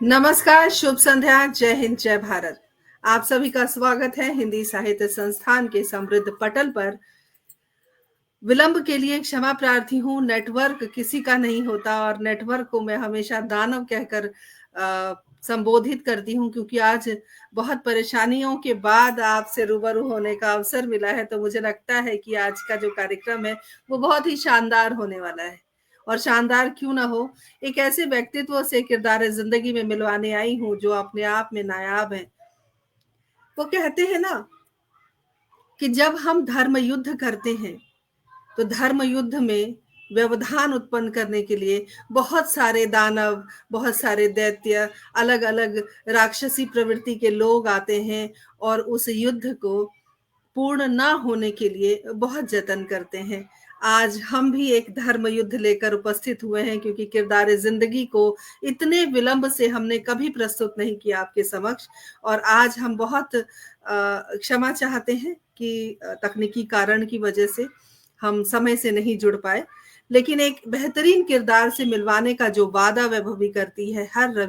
नमस्कार, शुभ संध्या, जय हिंद, जय भारत। आप सभी का स्वागत है हिंदी साहित्य संस्थान के समृद्ध पटल पर। विलंब के लिए क्षमा प्रार्थी हूँ। नेटवर्क किसी का नहीं होता और नेटवर्क को मैं हमेशा दानव कहकर संबोधित करती हूँ, क्योंकि आज बहुत परेशानियों के बाद आपसे रूबरू होने का अवसर मिला है। तो मुझे लगता है कि आज का जो कार्यक्रम है वो बहुत ही शानदार होने वाला है। और शानदार क्यों ना हो, एक ऐसे व्यक्तित्व से किरदार जिंदगी में मिलवाने आई हूँ जो अपने आप में नायाब है। वो कहते हैं ना कि जब हम धर्म युद्ध करते हैं तो धर्म युद्ध में व्यवधान उत्पन्न करने के लिए बहुत सारे दानव, बहुत सारे दैत्य, अलग अलग राक्षसी प्रवृत्ति के लोग आते हैं और उस युद्ध को पूर्ण ना होने के लिए बहुत जतन करते हैं। आज हम भी एक धर्म युद्ध लेकर उपस्थित हुए हैं, क्योंकि किरदार जिंदगी को इतने विलंब से हमने कभी प्रस्तुत नहीं किया आपके समक्ष। और आज हम बहुत क्षमा चाहते हैं कि तकनीकी कारण की वजह से हम समय से नहीं जुड़ पाए, लेकिन एक बेहतरीन किरदार से मिलवाने का जो वादा वैभवी करती है हर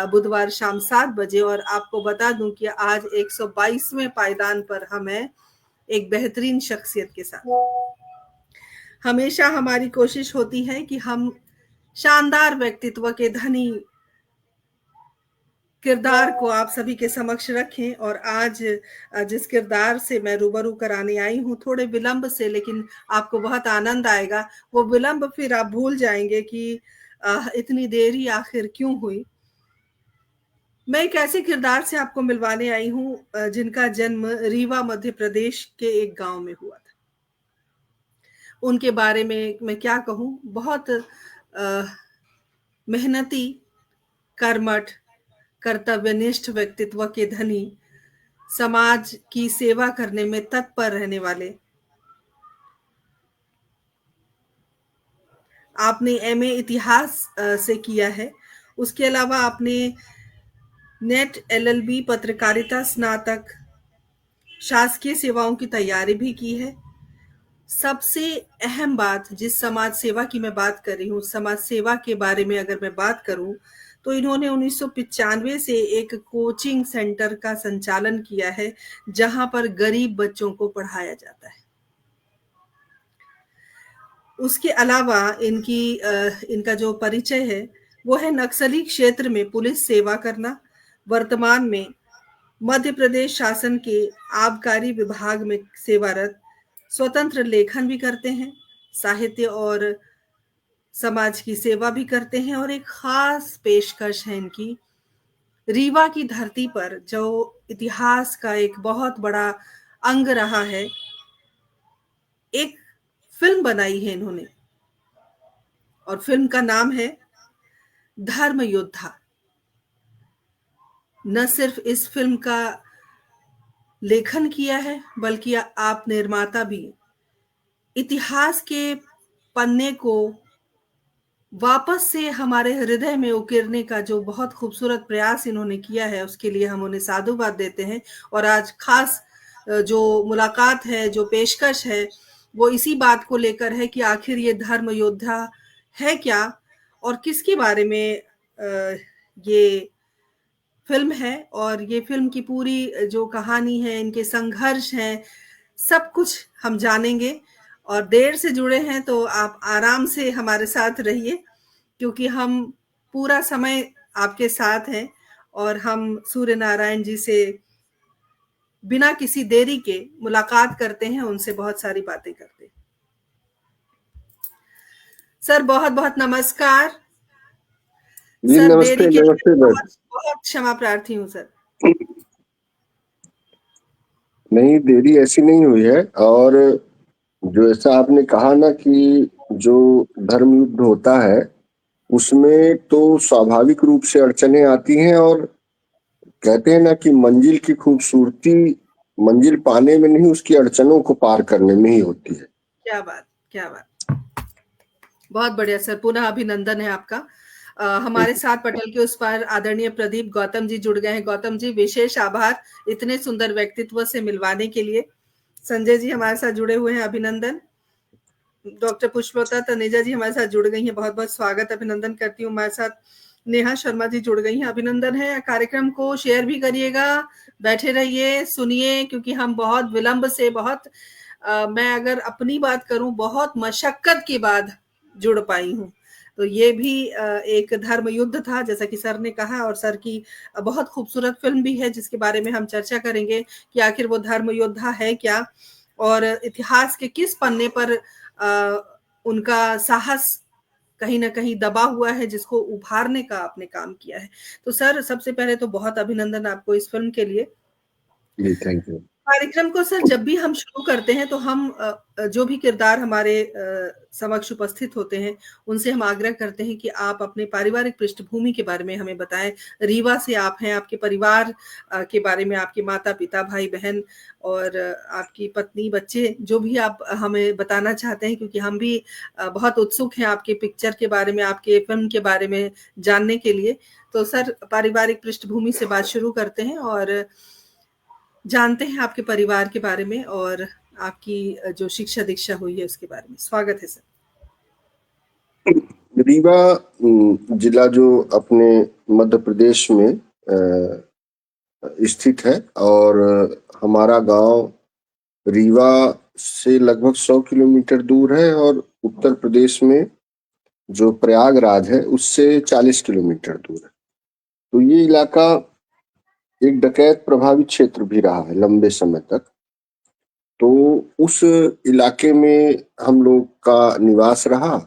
बुधवार शाम 7 बजे। और आपको बता दूं कि आज 122वें पायदान पर हम हैं एक बेहतरीन शख्सियत के साथ। हमेशा हमारी कोशिश होती है कि हम शानदार व्यक्तित्व के धनी किरदार को आप सभी के समक्ष रखें। और आज जिस किरदार से मैं रूबरू कराने आई हूँ, थोड़े विलंब से, लेकिन आपको बहुत आनंद आएगा। वो विलंब फिर आप भूल जाएंगे कि इतनी देरी आखिर क्यों हुई। मैं एक ऐसे किरदार से आपको मिलवाने आई हूँ जिनका जन्म रीवा मध्य प्रदेश के एक गांव में हुआ था। उनके बारे में मैं क्या कहूँ, बहुत मेहनती, कर्मठ, कर्तव्यनिष्ठ व्यक्तित्व के धनी, समाज की सेवा करने में तत्पर रहने वाले। आपने एमए इतिहास से किया है, उसके अलावा आपने नेट एलएलबी पत्रकारिता स्नातक, शासकीय सेवाओं की तैयारी भी की है। सबसे अहम बात, जिस समाज सेवा की मैं बात कर रही हूँ, समाज सेवा के बारे में अगर मैं बात करूं तो इन्होंने 1995 से एक कोचिंग सेंटर का संचालन किया है जहां पर गरीब बच्चों को पढ़ाया जाता है। उसके अलावा इनका जो परिचय है वो है नक्सली क्षेत्र में पुलिस सेवा करना। वर्तमान में मध्य प्रदेश शासन के आबकारी विभाग में सेवारत, स्वतंत्र लेखन भी करते हैं, साहित्य और समाज की सेवा भी करते हैं। और एक खास पेशकश है इनकी, रीवा की धरती पर जो इतिहास का एक बहुत बड़ा अंग रहा है, एक फिल्म बनाई है इन्होंने और फिल्म का नाम है धर्म योद्धा। न सिर्फ इस फिल्म का लेखन किया है, बल्कि आप निर्माता भी। इतिहास के पन्ने को वापस से हमारे हृदय में उकेरने का जो बहुत खूबसूरत प्रयास इन्होंने किया है, उसके लिए हम उन्हें साधुवाद देते हैं। और आज खास जो मुलाकात है, जो पेशकश है, वो इसी बात को लेकर है कि आखिर ये धर्म योद्धा है क्या और किसके बारे में ये फिल्म है। और ये फिल्म की पूरी जो कहानी है, इनके संघर्ष हैं, सब कुछ हम जानेंगे। और देर से जुड़े हैं तो आप आराम से हमारे साथ रहिए, क्योंकि हम पूरा समय आपके साथ हैं और हम सूर्य नारायण जी से बिना किसी देरी के मुलाकात करते हैं, उनसे बहुत सारी बातें करते हैं। सर बहुत बहुत नमस्कार। जी सर नमस्ते देरी के लिए नमस्ते बहुत बहुत क्षमा प्रार्थी हूँ सर। नहीं, देरी ऐसी नहीं हुई है। और जो ऐसा आपने कहा ना कि जो धर्म युद्ध होता है उसमें तो स्वाभाविक रूप से अड़चने आती हैं, और कहते हैं ना कि मंजिल की खूबसूरती मंजिल पाने में नहीं, उसकी अड़चनों को पार करने में ही होती है। क्या बात, क्या बात, बहुत बढ़िया सर, पुनः अभिनंदन है आपका। हमारे साथ पटल के उस पार आदरणीय प्रदीप गौतम जी जुड़ गए हैं। गौतम जी, विशेष आभार इतने सुंदर व्यक्तित्व से मिलवाने के लिए। संजय जी हमारे साथ जुड़े हुए हैं, अभिनंदन। डॉक्टर पुष्पलता तनेजा जी हमारे साथ जुड़ गई हैं, बहुत बहुत स्वागत, अभिनंदन करती हूँ। हमारे साथ नेहा शर्मा जी जुड़ गई हैं, अभिनंदन है। कार्यक्रम को शेयर भी करिएगा, बैठे रहिए, सुनिए, क्योंकि हम बहुत विलंब से, मैं अगर अपनी बात करूं, बहुत मशक्कत के बाद जुड़ पाई हूं। तो ये भी एक धर्म युद्ध था, जैसा कि सर ने कहा, और सर की बहुत खूबसूरत फिल्म भी है जिसके बारे में हम चर्चा करेंगे कि आखिर वो धर्म योद्धा है क्या, और इतिहास के किस पन्ने पर उनका साहस कहीं ना कहीं दबा हुआ है, जिसको उभारने का आपने काम किया है। तो सर, सबसे पहले तो बहुत अभिनंदन आपको इस फिल्म के लिए। जी, थैंक यू। कार्यक्रम को सर जब भी हम शुरू करते हैं तो हम जो भी किरदार हमारे समक्ष उपस्थित होते हैं, उनसे हम आग्रह करते हैं कि आप अपने पारिवारिक पृष्ठभूमि के बारे में हमें बताएं। रीवा से आप हैं, आपके परिवार के बारे में, आपके माता पिता, भाई बहन और आपकी पत्नी, बच्चे, जो भी आप हमें बताना चाहते हैं, क्योंकि हम भी बहुत उत्सुक हैं आपके पिक्चर के बारे में, आपके फिल्म के बारे में जानने के लिए। तो सर, पारिवारिक पृष्ठभूमि से बात शुरू करते हैं और जानते हैं आपके परिवार के बारे में और आपकी जो शिक्षा दीक्षा हुई है उसके बारे में। स्वागत है सर। रीवा जिला जो अपने मध्य प्रदेश में स्थित है, और हमारा गांव रीवा से लगभग 100 किलोमीटर दूर है, और उत्तर प्रदेश में जो प्रयागराज है उससे 40 किलोमीटर दूर है। तो ये इलाका एक डकैत प्रभावित क्षेत्र भी रहा है लंबे समय तक। तो उस इलाके में हम लोग का निवास रहा,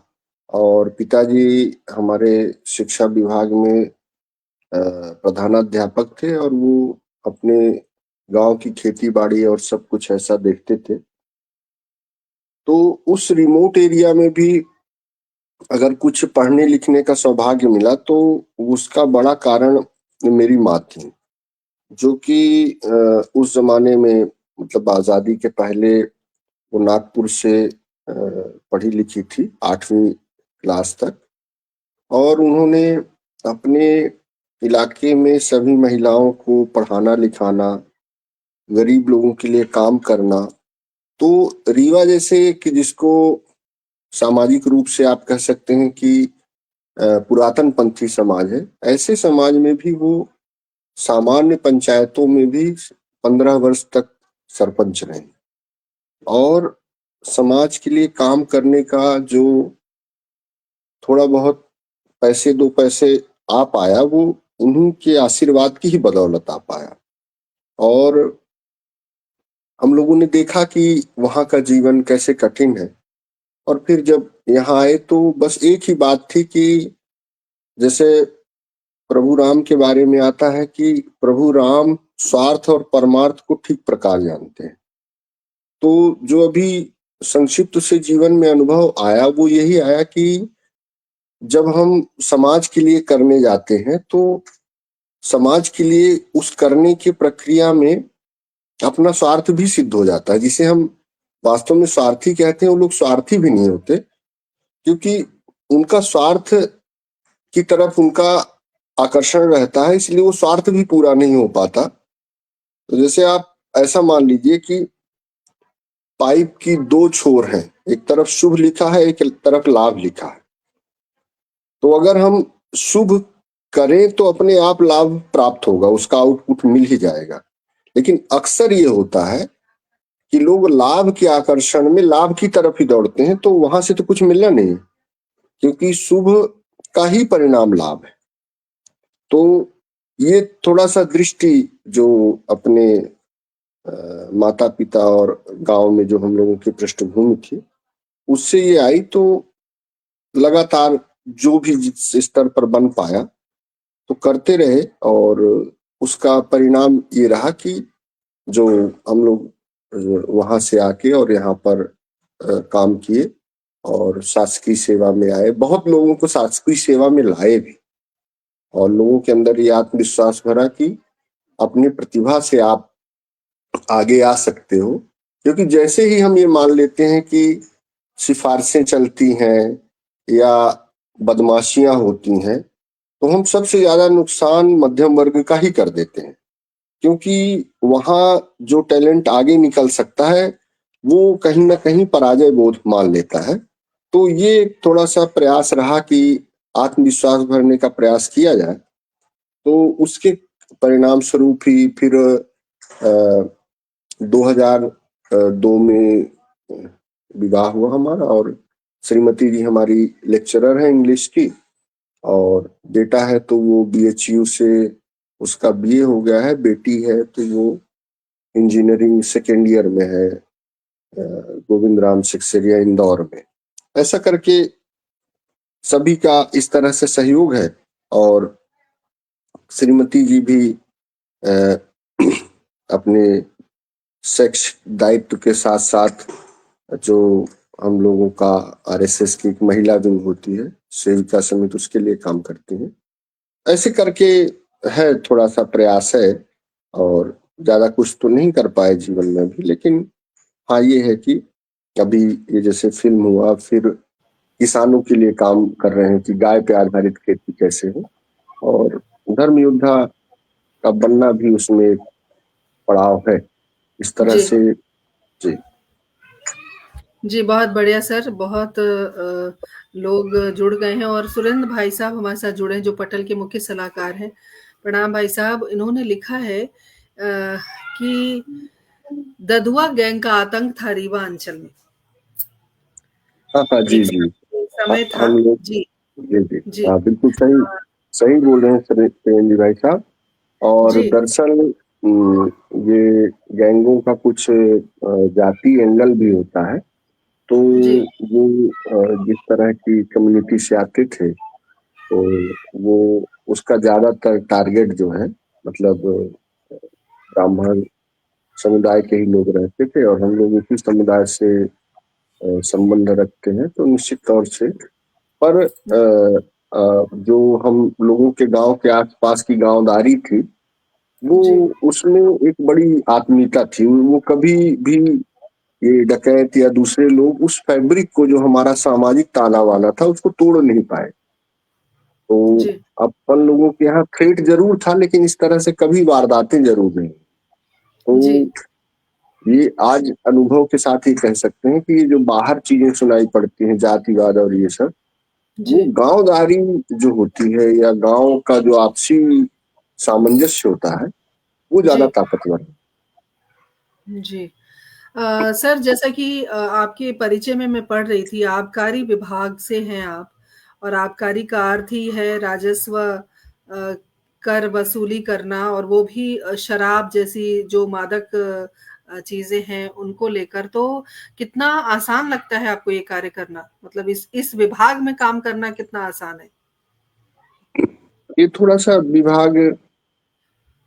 और पिताजी हमारे शिक्षा विभाग में प्रधानाध्यापक थे, और वो अपने गांव की खेती बाड़ी और सब कुछ ऐसा देखते थे। तो उस रिमोट एरिया में भी अगर कुछ पढ़ने लिखने का सौभाग्य मिला तो उसका बड़ा कारण मेरी माँ थी, जो कि उस जमाने में, मतलब आजादी के पहले, वो नागपुर से पढ़ी लिखी थी 8वीं क्लास तक, और उन्होंने अपने इलाके में सभी महिलाओं को पढ़ाना लिखाना, गरीब लोगों के लिए काम करना। तो रीवा जैसे कि जिसको सामाजिक रूप से आप कह सकते हैं कि पुरातन पंथी समाज है, ऐसे समाज में भी वो सामान्य पंचायतों में भी 15 वर्ष तक सरपंच रहे, और समाज के लिए काम करने का जो थोड़ा बहुत पैसे, 2 पैसे आ पाया, वो उन्हीं के आशीर्वाद की ही बदौलत आ पाया। और हम लोगों ने देखा कि वहाँ का जीवन कैसे कठिन है, और फिर जब यहाँ आए तो बस एक ही बात थी कि जैसे प्रभु राम के बारे में आता है कि प्रभु राम स्वार्थ और परमार्थ को ठीक प्रकार जानते हैं। तो जो अभी संक्षिप्त से जीवन में अनुभव आया, वो यही आया कि जब हम समाज के लिए करने जाते हैं तो समाज के लिए उस करने की प्रक्रिया में अपना स्वार्थ भी सिद्ध हो जाता है, जिसे हम वास्तव में स्वार्थी कहते हैं। वो लोग स्वार्थी भी नहीं होते, क्योंकि उनका स्वार्थ की तरफ उनका आकर्षण रहता है, इसलिए वो स्वार्थ भी पूरा नहीं हो पाता। तो जैसे आप ऐसा मान लीजिए कि पाइप की 2 छोर हैं, एक तरफ शुभ लिखा है, एक तरफ लाभ लिखा है। तो अगर हम शुभ करें तो अपने आप लाभ प्राप्त होगा, उसका आउटपुट मिल ही जाएगा। लेकिन अक्सर ये होता है कि लोग लाभ के आकर्षण में लाभ की तरफ ही दौड़ते हैं, तो वहां से तो कुछ मिलना नहीं, क्योंकि शुभ का ही परिणाम लाभ है। तो ये थोड़ा सा दृष्टि जो अपने माता पिता और गांव में जो हम लोगों की पृष्ठभूमि थी, उससे ये आई। तो लगातार जो भी जिस स्तर पर बन पाया तो करते रहे, और उसका परिणाम ये रहा कि जो हम लोग वहां से आके और यहाँ पर काम किए और शासकीय सेवा में आए। बहुत लोगों को शासकीय सेवा में लाए भी, और लोगों के अंदर ये आत्मविश्वास भरा कि अपनी प्रतिभा से आप आगे आ सकते हो। क्योंकि जैसे ही हम ये मान लेते हैं कि सिफारिशें चलती हैं या बदमाशियां होती हैं, तो हम सबसे ज्यादा नुकसान मध्यम वर्ग का ही कर देते हैं, क्योंकि वहां जो टैलेंट आगे निकल सकता है वो कहीं ना कहीं पराजय बोध मान लेता है। तो ये थोड़ा सा प्रयास रहा कि आत्मविश्वास भरने का प्रयास किया जाए, तो उसके परिणाम स्वरूप ही फिर 2002 में विवाह हुआ हमारा, और श्रीमती जी हमारी लेक्चरर है इंग्लिश की, और बेटा है तो वो BHU से उसका BA हो गया है, बेटी है तो वो इंजीनियरिंग सेकेंड ईयर में है गोविंद राम सिक्सेरिया इंदौर में। ऐसा करके सभी का इस तरह से सहयोग है, और श्रीमती जी भी अपने सेक्स दायित्व के साथ साथ जो हम लोगों का RSS की एक महिला विंग होती है सेविका समिति, उसके लिए काम करती हैं। ऐसे करके है, थोड़ा सा प्रयास है, और ज्यादा कुछ तो नहीं कर पाए जीवन में भी, लेकिन हाँ ये है कि अभी ये जैसे फिल्म हुआ, फिर किसानों के लिए काम कर रहे हैं कि गाय पे आधारित खेती कैसे हो, और धर्म योद्धा का बनना भी उसमें एक पड़ाव है, इस तरह जी से। जी जी, बहुत बढ़िया सर, बहुत लोग जुड़ गए हैं और सुरेंद्र भाई साहब हमारे साथ जुड़े हैं जो पटल के मुख्य सलाहकार हैं। प्रणाम भाई साहब। इन्होंने लिखा है कि दधुआ गैंग का आतंक था रीवा अंचल में। हाँ हाँ, जी एक जी, समय था। हम लोग, जी जी जी, जी हाँ बिल्कुल सही सही बोल रहे हैं सुरेंद्र भाई साहब। और जी दरअसल ये गैंगों का कुछ जाति एंगल भी होता है, तो जी वो जिस तरह की कम्युनिटी से आते थे, तो वो उसका ज्यादातर टारगेट जो है, मतलब ब्राह्मण समुदाय के ही लोग रहते थे, और हम लोग उसी समुदाय से संबंध रखते हैं, तो निश्चित तौर से। पर जो हम लोगों के गांव के आसपास की गांवदारी थी, वो जी उसमें एक बड़ी आत्मीयता थी। वो कभी भी ये डकैत या दूसरे लोग उस फैब्रिक को, जो हमारा सामाजिक ताना बाना था, उसको तोड़ नहीं पाए। तो जी अपन लोगों के यहाँ थ्रेट जरूर था, लेकिन इस तरह से कभी वारदातें जरूर नहीं। जी तो ये आज अनुभव के साथ ही कह सकते हैं कि ये जो बाहर चीजें सुनाई पड़ती हैं, जातिवाद और ये सब, जी वो गांवदारी जो होती है या गांव का जो आपसी सामंजस्य होता है, वो जी ज्यादा ताकतवर है। जी सर, जैसा कि आपके परिचय में मैं पढ़ रही थी, आबकारी विभाग से हैं आप, और आबकारी का अर्थ ही है राजस्व, कर वसूली करना, और वो भी शराब जैसी जो मादक चीजें हैं उनको लेकर। तो कितना आसान लगता है आपको ये कार्य करना? मतलब इस विभाग में काम करना कितना आसान है? ये थोड़ा सा विभाग,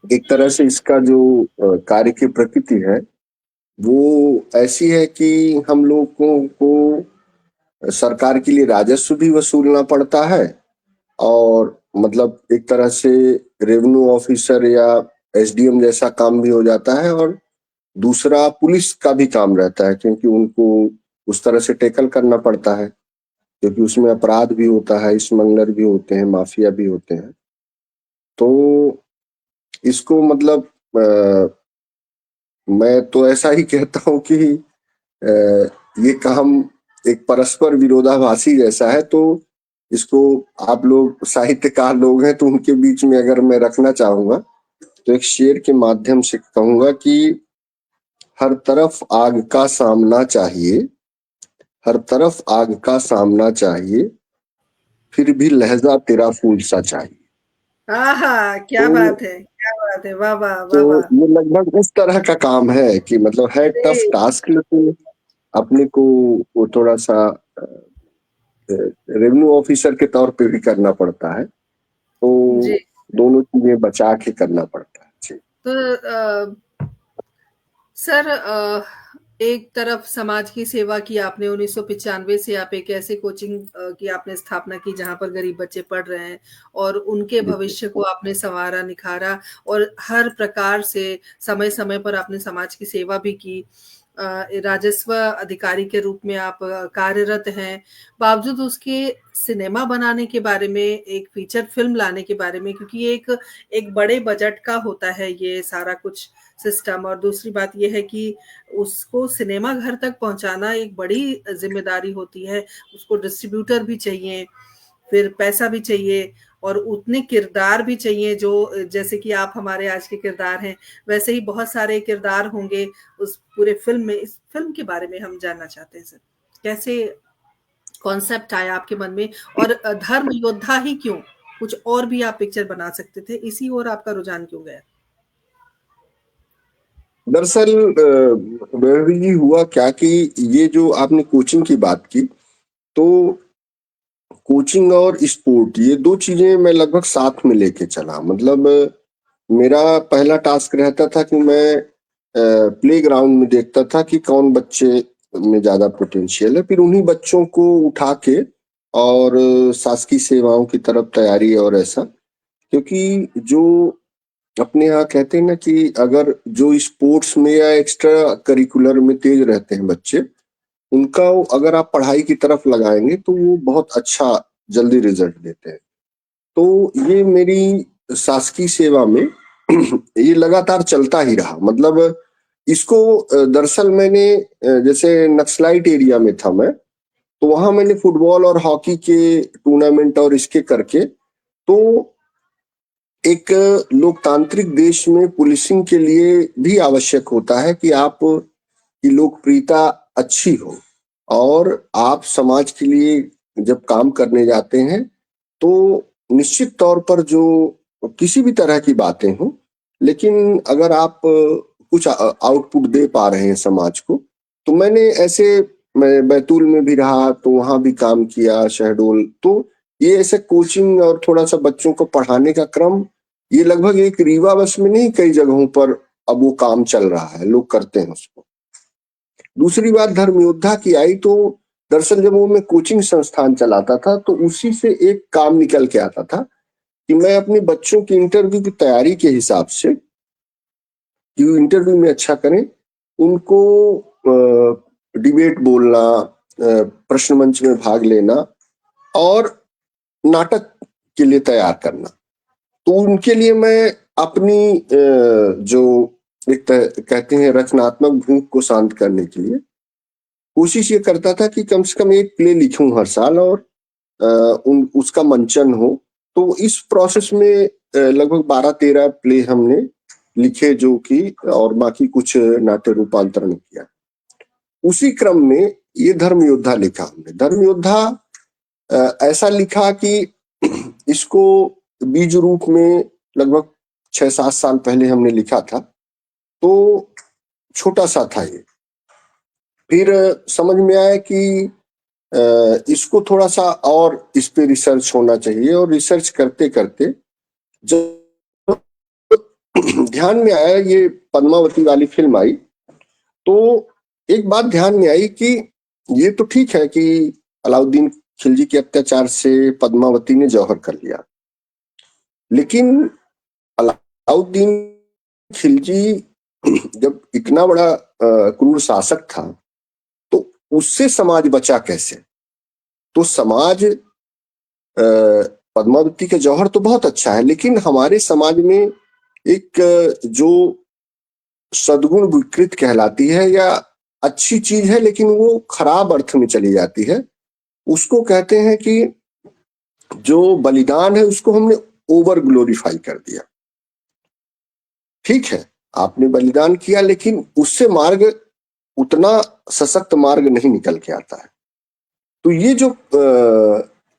एक तरह से इसका जो कार्य की प्रकृति है, वो ऐसी है कि हम लोगों को सरकार के लिए राजस्व भी वसूलना पड़ता है, और मतलब एक तरह से रेवेन्यू ऑफिसर या SDM जैसा काम भी हो जाता है, और दूसरा पुलिस का भी काम रहता है, क्योंकि उनको उस तरह से टैकल करना पड़ता है, क्योंकि उसमें अपराध भी होता है, स्मगलर भी होते हैं, माफिया भी होते हैं। तो इसको मतलब मैं तो ऐसा ही कहता हूँ कि ये काम एक परस्पर विरोधाभासी जैसा है। तो इसको आप लोग साहित्यकार लोग हैं, तो उनके बीच में अगर मैं रखना चाहूंगा, तो एक शेर के माध्यम से कहूंगा कि हर तरफ आग का सामना चाहिए, हर तरफ आग का सामना चाहिए, फिर भी लहजा तेरा फूल सा चाहिए। आहा, क्या तो बात है, क्या बात है, वाह वाह तो वाह वाह। ये लगभग उस तरह का काम है कि मतलब है टफ जी टास्क, लेकिन अपने को वो थोड़ा सा रेवेन्यू ऑफिसर के तौर पे भी करना पड़ता है, जी। तो दोनों चीजें बचा के करना पड़ता है। जी तो सर, एक तरफ समाज की सेवा की आपने, 1995 से आप एक ऐसे कोचिंग की आपने स्थापना की जहां पर गरीब बच्चे पढ़ रहे हैं, और उनके जी भविष्य को आपने संवारा, निखारा, और हर प्रकार से समय समय पर आपने समाज की सेवा भी की। राजस्व अधिकारी के रूप में आप कार्यरत हैं। बावजूद उसके सिनेमा बनाने के बारे में, एक फीचर फिल्म लाने के बारे में, क्योंकि एक एक बड़े बजट का होता है ये सारा कुछ सिस्टम, और दूसरी बात ये है कि उसको सिनेमा घर तक पहुंचाना एक बड़ी जिम्मेदारी होती है। उसको डिस्ट्रीब्यूटर भी चाहिए, फिर पैसा भी चाहिए और उतने किरदार भी चाहिए, जो जैसे कि आप हमारे आज के किरदार हैं, वैसे ही बहुत सारे किरदार होंगे उस पूरे फिल्म में। इस फिल्म के बारे में हम जानना चाहते हैं सर, कैसे कॉन्सेप्ट आया आपके मन में, और धर्म योद्धा ही क्यों? कुछ और भी आप पिक्चर बना सकते थे, इसी ओर आपका रुझान क्यों गया? दरअसल बेबी जी हुआ क्या कि ये जो आपने कोचिंग की बात की, तो कोचिंग और स्पोर्ट ये दो चीजें मैं लगभग साथ में लेके चला। मतलब मेरा पहला टास्क रहता था कि मैं प्ले ग्राउंड में देखता था कि कौन बच्चे में ज्यादा पोटेंशियल है, फिर उन्हीं बच्चों को उठा के और शासकीय सेवाओं की तरफ तैयारी और ऐसा। क्योंकि जो अपने यहाँ कहते हैं ना कि अगर जो स्पोर्ट्स में या एक्स्ट्रा करिकुलर में तेज रहते हैं बच्चे, उनका अगर आप पढ़ाई की तरफ लगाएंगे तो वो बहुत अच्छा जल्दी रिजल्ट देते हैं। तो ये मेरी शासकीय सेवा में ये लगातार चलता ही रहा। मतलब इसको दरअसल मैंने जैसे नक्सलाइट एरिया में था मैं, तो वहां मैंने फुटबॉल और हॉकी के टूर्नामेंट और इसके करके, तो एक लोकतांत्रिक देश में पुलिसिंग के लिए भी आवश्यक होता है कि आप की लोकप्रियता अच्छी हो, और आप समाज के लिए जब काम करने जाते हैं तो निश्चित तौर पर जो किसी भी तरह की बातें हों, लेकिन अगर आप कुछ आउटपुट दे पा रहे हैं समाज को, तो मैंने ऐसे, मैं बैतूल में भी रहा तो वहां भी काम किया, शहडोल। तो ये ऐसे कोचिंग और थोड़ा सा बच्चों को पढ़ाने का क्रम, ये लगभग एक रीवा बस में नहीं, कई जगहों पर अब वो काम चल रहा है, लोग करते हैं उसको। दूसरी बात धर्म योद्धा की आई, तो दरअसल जब वो मैं कोचिंग संस्थान चलाता था तो उसी से एक काम निकल के आता था कि मैं अपने बच्चों की इंटरव्यू की तैयारी के हिसाब से, कि वो इंटरव्यू में अच्छा करें, उनको डिबेट बोलना, प्रश्न मंच में भाग लेना और नाटक के लिए तैयार करना। तो उनके लिए मैं अपनी जो एक कहते हैं रचनात्मक भूख को शांत करने के लिए कोशिश ये करता था कि कम से कम एक प्ले लिखूं हर साल, और उसका मंचन हो। तो इस प्रोसेस में लगभग 12-13 प्ले हमने लिखे, जो कि और बाकी कुछ नाट्य रूपांतरण किया। उसी क्रम में ये धर्म योद्धा लिखा हमने। धर्म योद्धा ऐसा लिखा कि इसको बीज रूप में लगभग 6-7 साल पहले हमने लिखा था, तो छोटा सा था ये। फिर समझ में आया कि इसको थोड़ा सा और इस पे रिसर्च होना चाहिए, और रिसर्च करते करते जब ध्यान में आया, ये पद्मावती वाली फिल्म आई, तो एक बात ध्यान में आई कि ये तो ठीक है कि अलाउद्दीन खिलजी के अत्याचार से पद्मावती ने जौहर कर लिया, लेकिन अलाउद्दीन खिलजी जब इतना बड़ा क्रूर शासक था, तो उससे समाज बचा कैसे? तो समाज पद्मावती के जौहर तो बहुत अच्छा है, लेकिन हमारे समाज में एक जो सद्गुण विकृत कहलाती है, या अच्छी चीज है लेकिन वो खराब अर्थ में चली जाती है, उसको कहते हैं कि जो बलिदान है उसको हमने ओवर ग्लोरीफाई कर दिया। ठीक है, आपने बलिदान किया, लेकिन उससे मार्ग उतना सशक्त मार्ग नहीं निकल के आता है। तो ये जो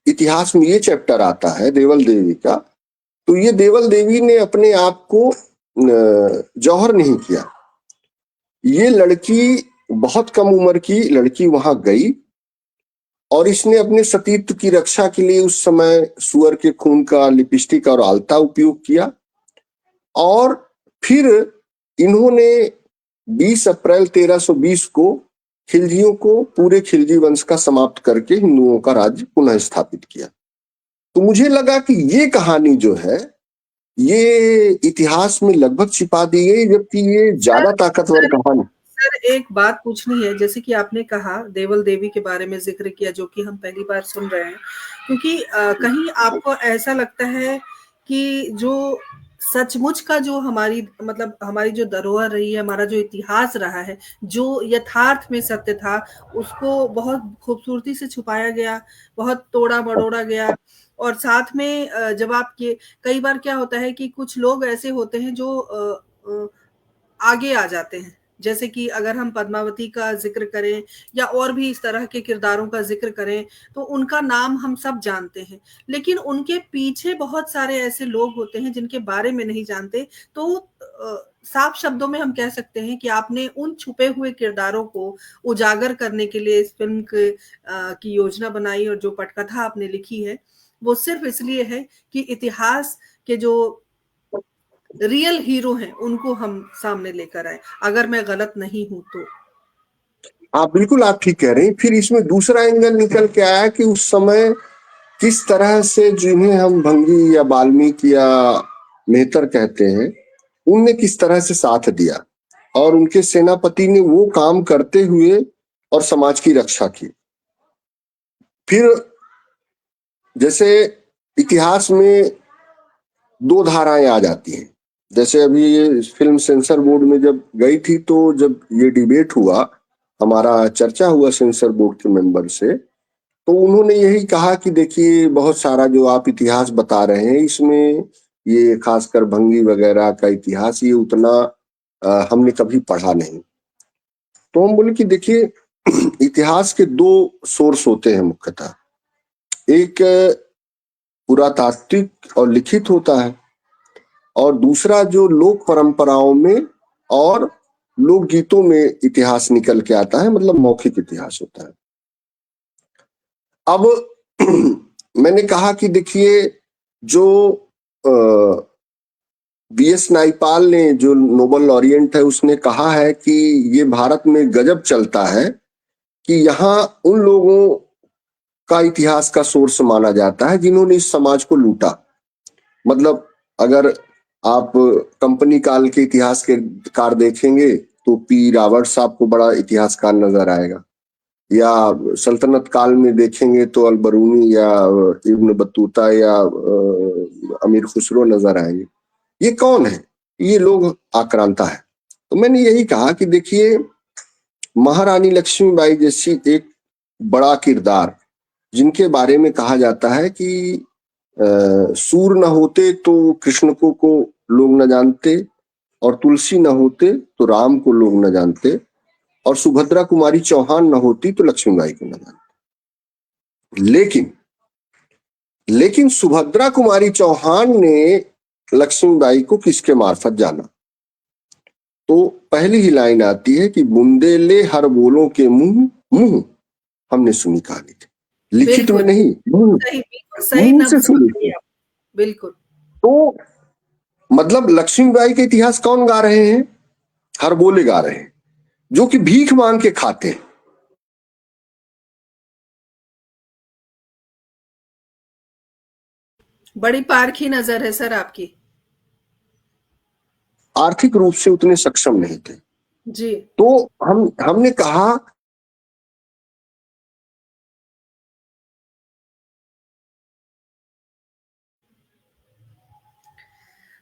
इतिहास में ये चैप्टर आता है देवल देवी का, तो ये देवल देवी ने अपने आप को जौहर नहीं किया। ये लड़की बहुत कम उम्र की लड़की वहां गई, और इसने अपने सतीत्व की रक्षा के लिए उस समय सुअर के खून का लिपस्टिक और आलता उपयोग किया, और फिर इन्होंने 20 अप्रैल 1320 को खिलजियों को, पूरे खिलजी वंश का समाप्त करके हिंदुओं का राज्य पुनः स्थापित किया। तो मुझे लगा कि ये कहानी जो है, ये इतिहास में लगभग छिपा दी गई, जबकि ये ज्यादा ताकतवर कहानी। सर एक बात पूछनी है, जैसे कि आपने कहा देवल देवी के बारे में जिक्र किया, जो कि हम पहली बार सुन रहे हैं, क्योंकि कहीं आपको ऐसा लगता है कि जो सचमुच का जो हमारी मतलब हमारी जो धरोहर रही है, हमारा जो इतिहास रहा है, जो यथार्थ में सत्य था, उसको बहुत खूबसूरती से छुपाया गया, बहुत तोड़ा-मड़ोड़ा गया। और साथ में जब आप ये कई बार क्या होता है कि कुछ लोग ऐसे होते हैं जो आगे आ जाते हैं। जैसे कि अगर हम पद्मावती का ज़िक्र करें या और भी इस तरह के किरदारों का ज़िक्र करें, तो उनका नाम हम सब जानते हैं। लेकिन उनके पीछे बहुत सारे ऐसे लोग होते हैं जिनके बारे में नहीं जानते। तो साफ शब्दों में हम कह सकते हैं कि आपने उन छुपे हुए किरदारों को उजागर करने के लिए इस फ़िल्म की योजना बनाई और जो पटकथा आपने लिखी है, वो सिर्फ़ इसलिए है कि इतिहास के जो रियल हीरो हैं उनको हम सामने लेकर आए, अगर मैं गलत नहीं हूं तो। हाँ बिल्कुल, आप ठीक कह रही हैं। फिर इसमें दूसरा एंगल निकल के आया कि उस समय किस तरह से, जिन्हें हम भंगी या वाल्मीकि या मेहतर कहते हैं, उनने किस तरह से साथ दिया और उनके सेनापति ने वो काम करते हुए और समाज की रक्षा की। फिर जैसे इतिहास में दो धाराएं आ जाती हैं। जैसे अभी ये फिल्म सेंसर बोर्ड में जब गई थी, तो जब ये डिबेट हुआ, हमारा चर्चा हुआ सेंसर बोर्ड के मेंबर से, तो उन्होंने यही कहा कि देखिए, बहुत सारा जो आप इतिहास बता रहे हैं, इसमें ये खासकर भंगी वगैरह का इतिहास, ये उतना हमने कभी पढ़ा नहीं। तो हम बोले कि देखिए, इतिहास के दो सोर्स होते हैं मुख्यतः। एक पुरातात्विक और लिखित होता है, और दूसरा जो लोक परंपराओं में और लोकगीतों में इतिहास निकल के आता है, मतलब मौखिक इतिहास होता है। अब मैंने कहा कि देखिए, जो बीएस नाइपाल ने, जो नोबल लॉरिएट है, उसने कहा है कि ये भारत में गजब चलता है कि यहाँ उन लोगों का इतिहास का सोर्स माना जाता है जिन्होंने इस समाज को लूटा। मतलब अगर आप कंपनी काल के इतिहास के कार देखेंगे तो पी रावर्ट्स आपको बड़ा इतिहासकार नजर आएगा, या सल्तनत काल में देखेंगे तो अलबरूनी या इब्न बतूता या अमीर खुसरो नजर आएंगे। ये कौन है? ये लोग आक्रांता है। तो मैंने यही कहा कि देखिए, महारानी लक्ष्मीबाई जैसी एक बड़ा किरदार, जिनके बारे में कहा जाता है कि सूर न होते तो कृष्ण को लोग न जानते, और तुलसी न होते तो राम को लोग न जानते, और सुभद्रा कुमारी चौहान न होती तो लक्ष्मीबाई को न जानते। लेकिन सुभद्रा कुमारी चौहान ने लक्ष्मीबाई को किसके मार्फत जाना? तो पहली ही लाइन आती है कि बुंदेले हर बोलों के मुंह मुंह हमने सुनी कहानी थी। लिखित में नहीं, सही मुंह से नब्ज सुनी पकड़ी थी। आप, बिल्कुल। तो मतलब लक्ष्मीबाई के इतिहास कौन गा रहे हैं? हर बोले गा रहे हैं, जो कि भीख मांग के खाते हैं। बड़ी पारखी नजर है सर आपकी। आर्थिक रूप से उतने सक्षम नहीं थे। जी। तो हमने कहा,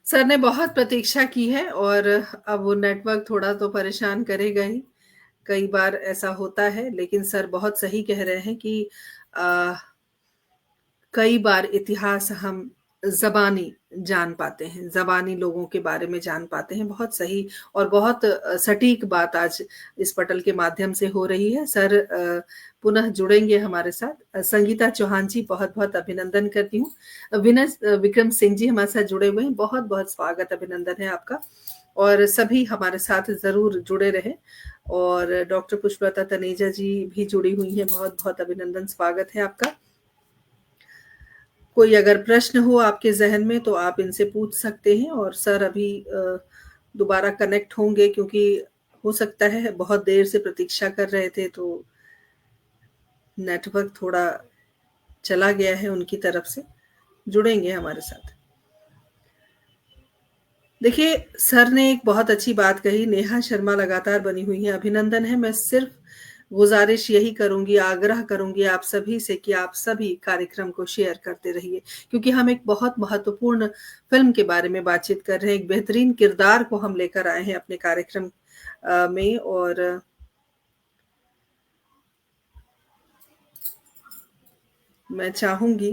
सर ने बहुत प्रतीक्षा की है और अब वो नेटवर्क थोड़ा तो परेशान करेगा ही। कई बार ऐसा होता है, लेकिन सर बहुत सही कह रहे हैं कि आ, कई बार इतिहास हम ज़बानी जान पाते हैं, ज़बानी लोगों के बारे में जान पाते हैं। बहुत सही और बहुत सटीक बात आज इस पटल के माध्यम से हो रही है। सर पुनः जुड़ेंगे हमारे साथ। संगीता चौहान जी, बहुत-बहुत अभिनंदन करती हूँ। विनय विक्रम सिंह जी हमारे साथ जुड़े हुए हैं, बहुत-बहुत स्वागत अभिनंदन है आपका। और सभी हमारे साथ ज़रूर जुड़े रहें। और डॉक्टर पुष्पलता तनेजा जी भी जुड़ी हुई हैं, बहुत-बहुत अभिनंदन, स्वागत है आपका। कोई अगर प्रश्न हो आपके ज़हन में तो आप इनसे पूछ सकते हैं, और सर अभी दोबारा कनेक्ट होंगे, क्योंकि हो सकता है बहुत देर से प्रतीक्षा कर रहे थे तो नेटवर्क थोड़ा चला गया है उनकी तरफ से। जुड़ेंगे हमारे साथ। देखिए, सर ने एक बहुत अच्छी बात कही, नेहा शर्मा लगातार बनी हुई हैं, अभिनंदन है। मैं सिर्फ गुजारिश यही करूंगी, आग्रह करूंगी आप सभी से कि आप सभी कार्यक्रम को शेयर करते रहिए, क्योंकि हम एक बहुत महत्वपूर्ण फिल्म के बारे में बातचीत कर रहे हैं। एक बेहतरीन किरदार को हम लेकर आए हैं अपने कार्यक्रम में। और मैं चाहूंगी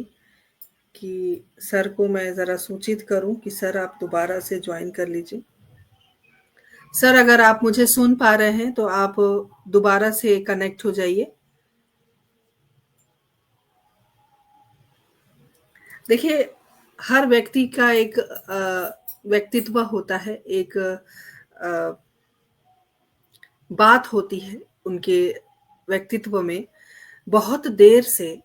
कि सर को मैं जरा सूचित करूं कि सर आप दोबारा से ज्वाइन कर लीजिए। सर अगर आप मुझे सुन पा रहे हैं तो आप दोबारा से कनेक्ट हो जाइए। देखिए, हर व्यक्ति का एक व्यक्तित्व होता है, एक बात होती है उनके व्यक्तित्व में। बहुत देर से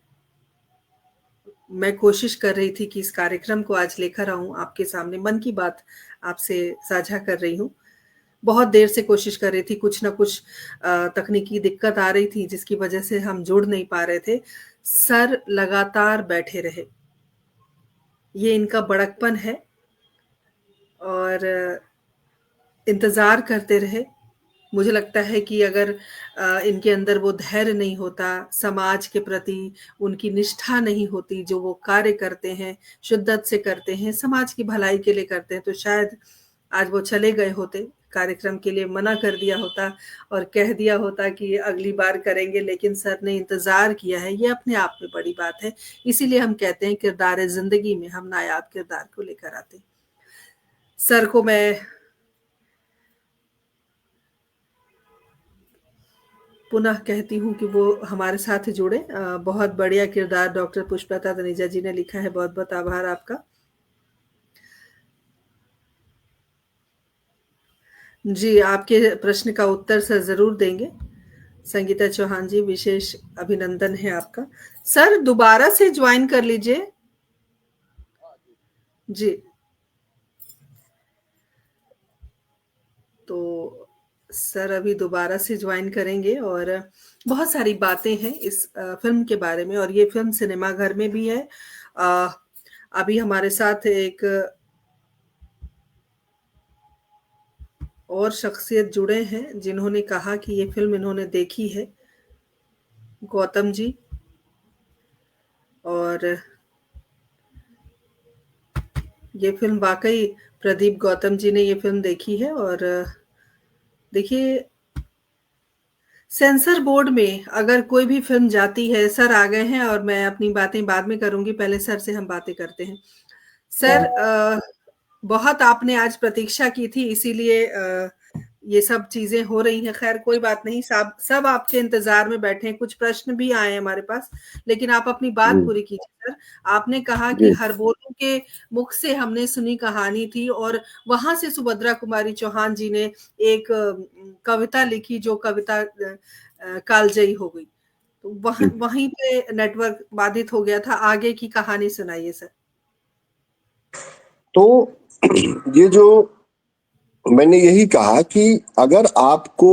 मैं कोशिश कर रही थी कि इस कार्यक्रम को आज लेकर आऊं आपके सामने, मन की बात आपसे साझा कर रही हूं। बहुत देर से कोशिश कर रही थी, कुछ ना कुछ तकनीकी दिक्कत आ रही थी जिसकी वजह से हम जुड़ नहीं पा रहे थे। सर लगातार बैठे रहे, ये इनका बड़कपन है, और इंतजार करते रहे। मुझे लगता है कि अगर इनके अंदर वो धैर्य नहीं होता, समाज के प्रति उनकी निष्ठा नहीं होती, जो वो कार्य करते हैं शिद्दत से करते हैं, समाज की भलाई के लिए करते हैं, तो शायद आज वो चले गए होते। कार्यक्रम के लिए मना कर दिया होता और कह दिया होता कि अगली बार करेंगे, लेकिन सर ने इंतजार किया है, ये अपने आप में बड़ी बात है। इसीलिए हम कहते हैं किरदार जिंदगी में हम नायाब किरदार को लेकर आते हैं। सर को मैं पुनः कहती हूँ कि वो हमारे साथ जुड़े। बहुत बढ़िया किरदार डॉक्टर पुष्पलता तनेजा जी ने लिखा है, बहुत बहुत आभार आपका। जी, आपके प्रश्न का उत्तर सर जरूर देंगे। संगीता चौहान जी, विशेष अभिनंदन है आपका। सर दोबारा से ज्वाइन कर लीजिए जी। तो सर अभी दोबारा से ज्वाइन करेंगे, और बहुत सारी बातें हैं इस फिल्म के बारे में, और ये फिल्म सिनेमाघर में भी है। अभी हमारे साथ एक और शख्सियत जुड़े हैं जिन्होंने कहा कि ये फिल्म इन्होंने देखी है, गौतम जी। और ये फिल्म वाकई प्रदीप गौतम जी ने ये फिल्म देखी है। और देखिए, सेंसर बोर्ड में अगर कोई भी फिल्म जाती है, सर आ गए हैं और मैं अपनी बातें बाद में करूंगी, पहले सर से हम बातें करते हैं। सर बहुत आपने आज प्रतीक्षा की थी, इसीलिए ये सब चीजें हो रही हैं। खैर कोई बात नहीं, सब आपके इंतजार में बैठे हैं। कुछ प्रश्न भी आए हैं हमारे पास, लेकिन आप अपनी बात पूरी कीजिए सर। आपने कहा कि हरबोलों के मुख से हमने सुनी कहानी थी, और वहां से सुभद्रा कुमारी चौहान जी ने एक कविता लिखी, जो कविता कालजयी हो गई, तो वहीं पे नेटवर्क बाधित हो गया था। आगे की कहानी सुनाइए सर। तो ये जो मैंने यही कहा कि अगर आपको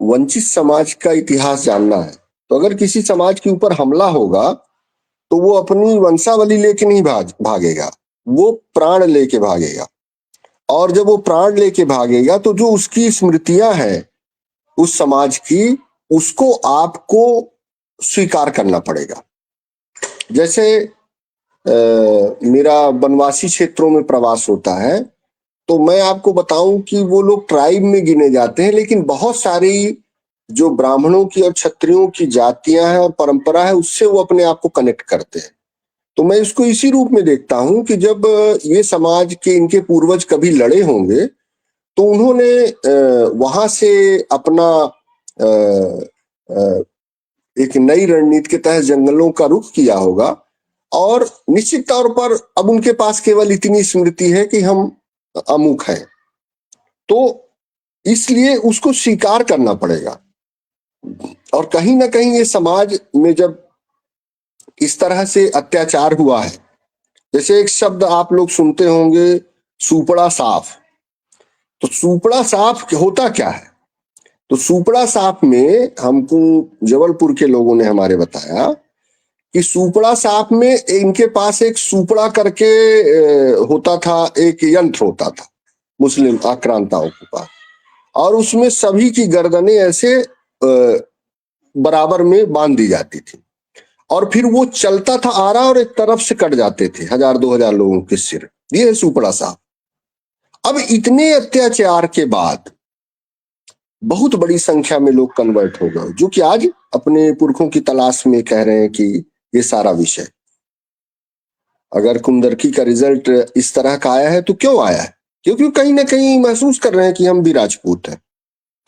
वंचित समाज का इतिहास जानना है, तो अगर किसी समाज के ऊपर हमला होगा तो वो अपनी वंशावली लेके नहीं भागेगा, वो प्राण लेके भागेगा। और जब वो प्राण लेके भागेगा तो जो उसकी स्मृतियां हैं उस समाज की, उसको आपको स्वीकार करना पड़ेगा। जैसे मेरा वनवासी क्षेत्रों में प्रवास होता है, तो मैं आपको बताऊं कि वो लोग ट्राइब में गिने जाते हैं, लेकिन बहुत सारी जो ब्राह्मणों की और क्षत्रियों की जातियां हैं और परंपरा है, उससे वो अपने आप को कनेक्ट करते हैं। तो मैं इसको इसी रूप में देखता हूं कि जब ये समाज के इनके पूर्वज कभी लड़े होंगे तो उन्होंने वहां से अपना एक नई रणनीति के तहत जंगलों का रुख किया होगा, और निश्चित तौर पर अब उनके पास केवल इतनी स्मृति है कि हम अमुक हैं, तो इसलिए उसको स्वीकार करना पड़ेगा। और कहीं ना कहीं ये समाज में जब इस तरह से अत्याचार हुआ है, जैसे एक शब्द आप लोग सुनते होंगे, सुपड़ा साफ। तो सुपड़ा साफ होता क्या है? तो सुपड़ा साफ में हमको जबलपुर के लोगों ने हमारे बताया कि सुपड़ा साफ में इनके पास एक सुपड़ा करके होता था, एक यंत्र होता था मुस्लिम आक्रांताओं के पास, और उसमें सभी की गर्दनें ऐसे बराबर में बांध दी जाती थी और फिर वो चलता था आ रहा और एक तरफ से कट जाते थे 1000-2000 लोगों के सिर। ये है सुपड़ा साहब। अब इतने अत्याचार के बाद बहुत बड़ी संख्या में लोग कन्वर्ट हो गए, जो कि आज अपने पुरखों की तलाश में कह रहे हैं कि ये सारा विषय। अगर कुंदरकी का रिजल्ट इस तरह का आया है तो क्यों आया है? क्योंकि कहीं ना कहीं महसूस कर रहे हैं कि हम भी राजपूत हैं,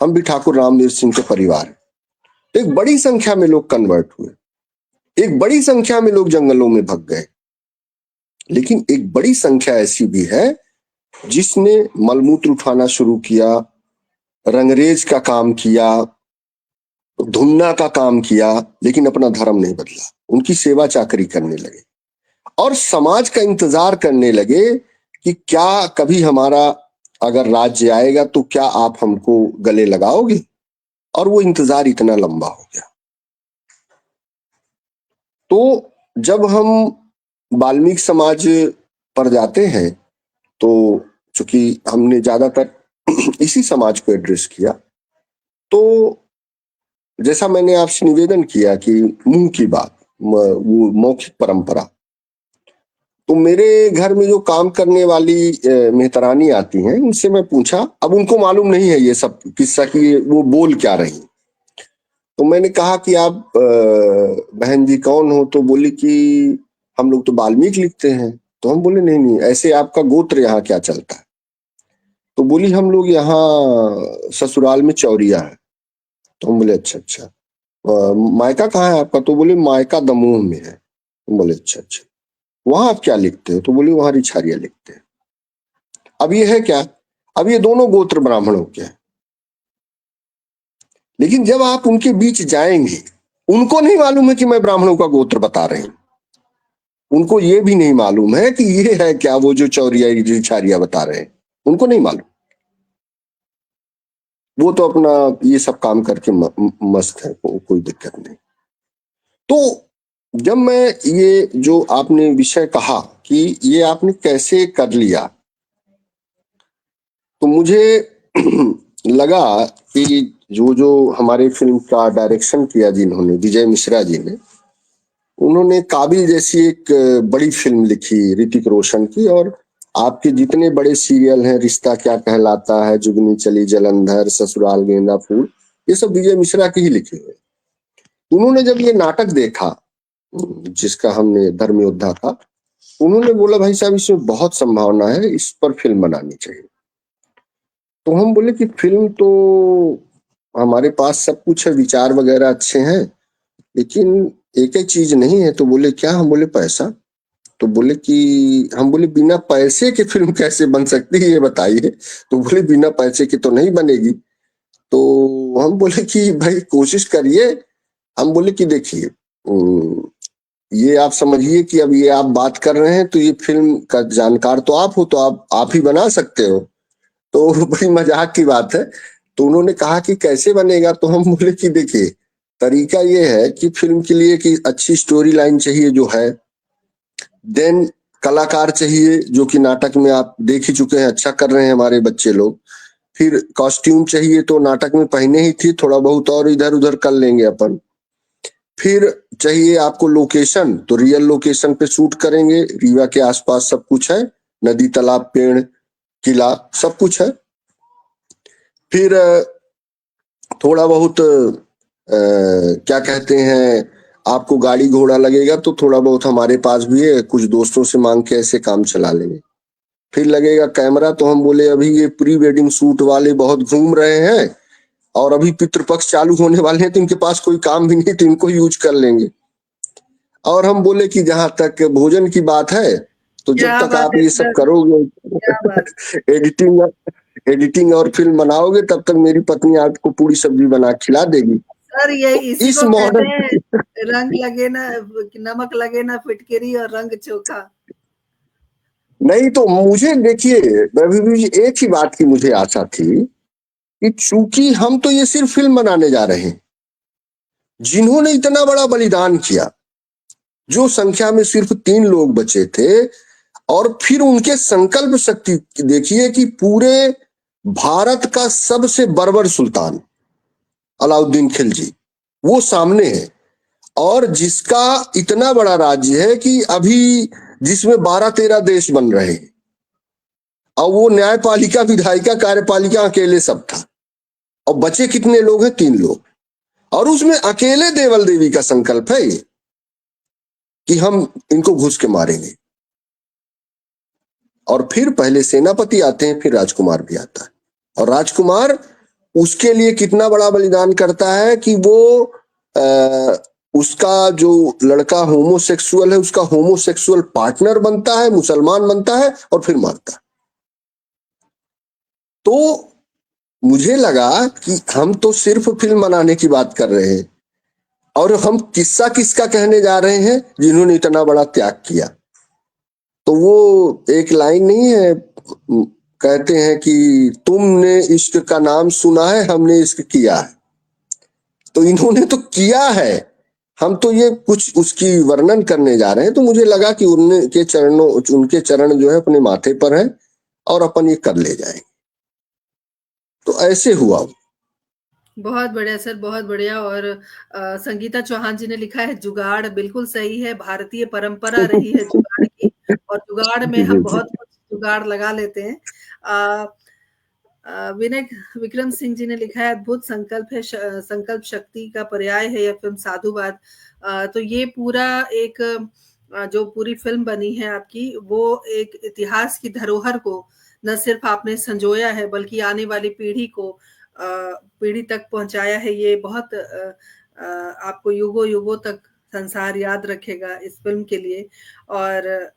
हम भी ठाकुर रामवीर सिंह के परिवार हैं। एक बड़ी संख्या में लोग कन्वर्ट हुए, एक बड़ी संख्या में लोग जंगलों में भग गए, लेकिन एक बड़ी संख्या ऐसी भी है जिसने मलमूत्र उठाना शुरू किया, रंगरेज का काम किया, धुन्ना का काम किया, लेकिन अपना धर्म नहीं बदला। उनकी सेवा चाकरी करने लगे और समाज का इंतजार करने लगे कि क्या कभी हमारा अगर राज्य आएगा तो क्या आप हमको गले लगाओगे। और वो इंतजार इतना लंबा हो गया। तो जब हम वाल्मीकि समाज पर जाते हैं तो चूंकि हमने ज्यादातर इसी समाज को एड्रेस किया, तो जैसा मैंने आपसे निवेदन किया कि मुंह की बात, वो मौखिक परंपरा, तो मेरे घर में जो काम करने वाली मेहतरानी आती हैं, उनसे मैं पूछा, अब उनको मालूम नहीं है ये सब किस्सा कि वो बोल क्या रही। तो मैंने कहा कि आप बहन जी कौन हो? तो बोली कि हम लोग तो वाल्मीकि लिखते हैं। तो हम बोले नहीं नहीं, ऐसे आपका गोत्र यहाँ क्या चलता है? तो बोली हम लोग यहाँ ससुराल में चौरिया है। तो हम बोले अच्छा अच्छा, मायका कहाँ है आपका? तो बोले मायका दमोह में है। हम बोले अच्छा अच्छा, वहां आप क्या लिखते हो? तो बोली वहां रिछारिया लिखते हैं। अब ये है क्या, अब ये दोनों गोत्र ब्राह्मणों के हैं, लेकिन जब आप उनके बीच जाएंगे, उनको नहीं मालूम है कि मैं ब्राह्मणों का गोत्र बता रहे हूं। उनको ये भी नहीं मालूम है कि ये है क्या वो जो चौरिया रिछारिया बता रहे हैं, उनको नहीं मालूम। वो तो अपना ये सब काम करके मस्त है, कोई दिक्कत नहीं। तो जब मैं ये जो आपने विषय कहा कि ये आपने कैसे कर लिया, तो मुझे लगा कि जो जो हमारे फिल्म का डायरेक्शन किया जिन्होंने, विजय मिश्रा जी ने, उन्होंने काबिल जैसी एक बड़ी फिल्म लिखी ऋतिक रोशन की, और आपके जितने बड़े सीरियल हैं, रिश्ता क्या कहलाता है, जुगनी चली जलंधर, ससुराल गेंदा फूल, ये सब विजय मिश्रा के ही लिखे हुए। उन्होंने जब ये नाटक देखा जिसका हमने धर्म योद्धा था, उन्होंने बोला भाई साहब इसमें बहुत संभावना है, इस पर फिल्म बनानी चाहिए। तो हम बोले कि फिल्म तो हमारे पास सब कुछ है, विचार वगैरह अच्छे हैं, लेकिन एक ही चीज नहीं है। तो बोले क्या? हम बोले पैसा। तो बोले कि, हम बोले बिना पैसे के फिल्म कैसे बन सकती है ये बताइए। तो बोले बिना पैसे के तो नहीं बनेगी। तो हम बोले कि भाई कोशिश करिए। हम बोले कि देखिए, ये आप समझिए कि अब ये आप बात कर रहे हैं तो ये फिल्म का जानकार तो आप हो, तो आप ही बना सकते हो। तो बड़ी मजाक की बात है। तो उन्होंने कहा कि कैसे बनेगा? तो हम बोले कि देखिए, तरीका ये है कि फिल्म के लिए कि अच्छी स्टोरी लाइन चाहिए जो है, देन कलाकार चाहिए जो कि नाटक में आप देख ही चुके हैं, अच्छा कर रहे हैं हमारे बच्चे लोग। फिर कॉस्ट्यूम चाहिए, तो नाटक में पहने ही थी, थोड़ा बहुत और इधर उधर कर लेंगे अपन। फिर चाहिए आपको लोकेशन, तो रियल लोकेशन पे शूट करेंगे, रीवा के आसपास सब कुछ है, नदी तालाब पेड़ किला सब कुछ है। फिर थोड़ा बहुत क्या कहते हैं, आपको गाड़ी घोड़ा लगेगा तो थोड़ा बहुत हमारे पास भी है, कुछ दोस्तों से मांग के ऐसे काम चला लेंगे। फिर लगेगा कैमरा, तो हम बोले अभी ये प्री वेडिंग शूट वाले बहुत घूम रहे हैं और अभी पितृपक्ष चालू होने वाले हैं, तो इनके पास कोई काम भी नहीं, तो इनको यूज कर लेंगे। और हम बोले कि जहां तक भोजन की बात है, तो जब क्या तक बात आप है ये सब सर, करोगे, क्या बात। एडिटिंग और फिल्म बनाओगे, तब तक मेरी पत्नी आपको पूरी सब्जी बना के खिला देगी। सर ये तो इसी इस को कहते मॉडल, हैं, रंग लगे ना, नमक लगे ना फिटकिरी और रंग चोखा। नहीं तो मुझे देखिए, एक ही बात की मुझे आशा थी कि चूंकि हम तो ये सिर्फ फिल्म बनाने जा रहे हैं, जिन्होंने इतना बड़ा बलिदान किया, जो संख्या में सिर्फ 3 लोग बचे थे, और फिर उनके संकल्प शक्ति देखिए कि पूरे भारत का सबसे बर्बर सुल्तान अलाउद्दीन खिलजी, वो सामने है, और जिसका इतना बड़ा राज्य है कि अभी जिसमें 12-13 देश बन रहे हैं, और वो न्यायपालिका, विधायिका, कार्यपालिका अकेले सब था, और बचे कितने लोग हैं? 3 लोग, और उसमें अकेले देवल देवी का संकल्प है ये कि हम इनको घुस के मारेंगे। और फिर पहले सेनापति आते हैं, फिर राजकुमार भी आता है, और राजकुमार उसके लिए कितना बड़ा बलिदान करता है कि वो उसका जो लड़का होमोसेक्सुअल है, उसका होमोसेक्सुअल पार्टनर बनता है, मुसलमान बनता है, और फिर मारता है। तो मुझे लगा कि हम तो सिर्फ फिल्म बनाने की बात कर रहे हैं, और हम किस्सा किसका कहने जा रहे हैं? जिन्होंने इतना बड़ा त्याग किया। तो वो एक लाइन नहीं है, कहते हैं कि तुमने इश्क का नाम सुना है, हमने इश्क किया है। तो इन्होंने तो किया है, हम तो ये कुछ उसकी वर्णन करने जा रहे हैं। तो मुझे लगा कि उनके चरण जो है अपने माथे पर है, और अपन ये कर ले जाएंगे। तो ऐसे हुआ। बहुत बढ़िया सर, बहुत बढ़िया। और संगीता चौहान जी ने लिखा है, जुगाड़ बिल्कुल सही है, भारतीय परंपरा रही है जुगाड़ की, और जुगाड़ में जी हम जी। बहुत कुछ जुगाड़ लगा लेते हैं। विनय विक्रम सिंह जी ने लिखा है, अद्भुत संकल्प है, संकल्प शक्ति का पर्याय है यह फिल्म साधुवाद। तो ये पूरा एक जो पूरी फिल्म बनी है आपकी, वो एक इतिहास की धरोहर को न सिर्फ आपने संजोया है, बल्कि आने वाली पीढ़ी तक पहुंचाया है। ये बहुत आपको युगों युगों तक संसार याद रखेगा इस फिल्म के लिए। और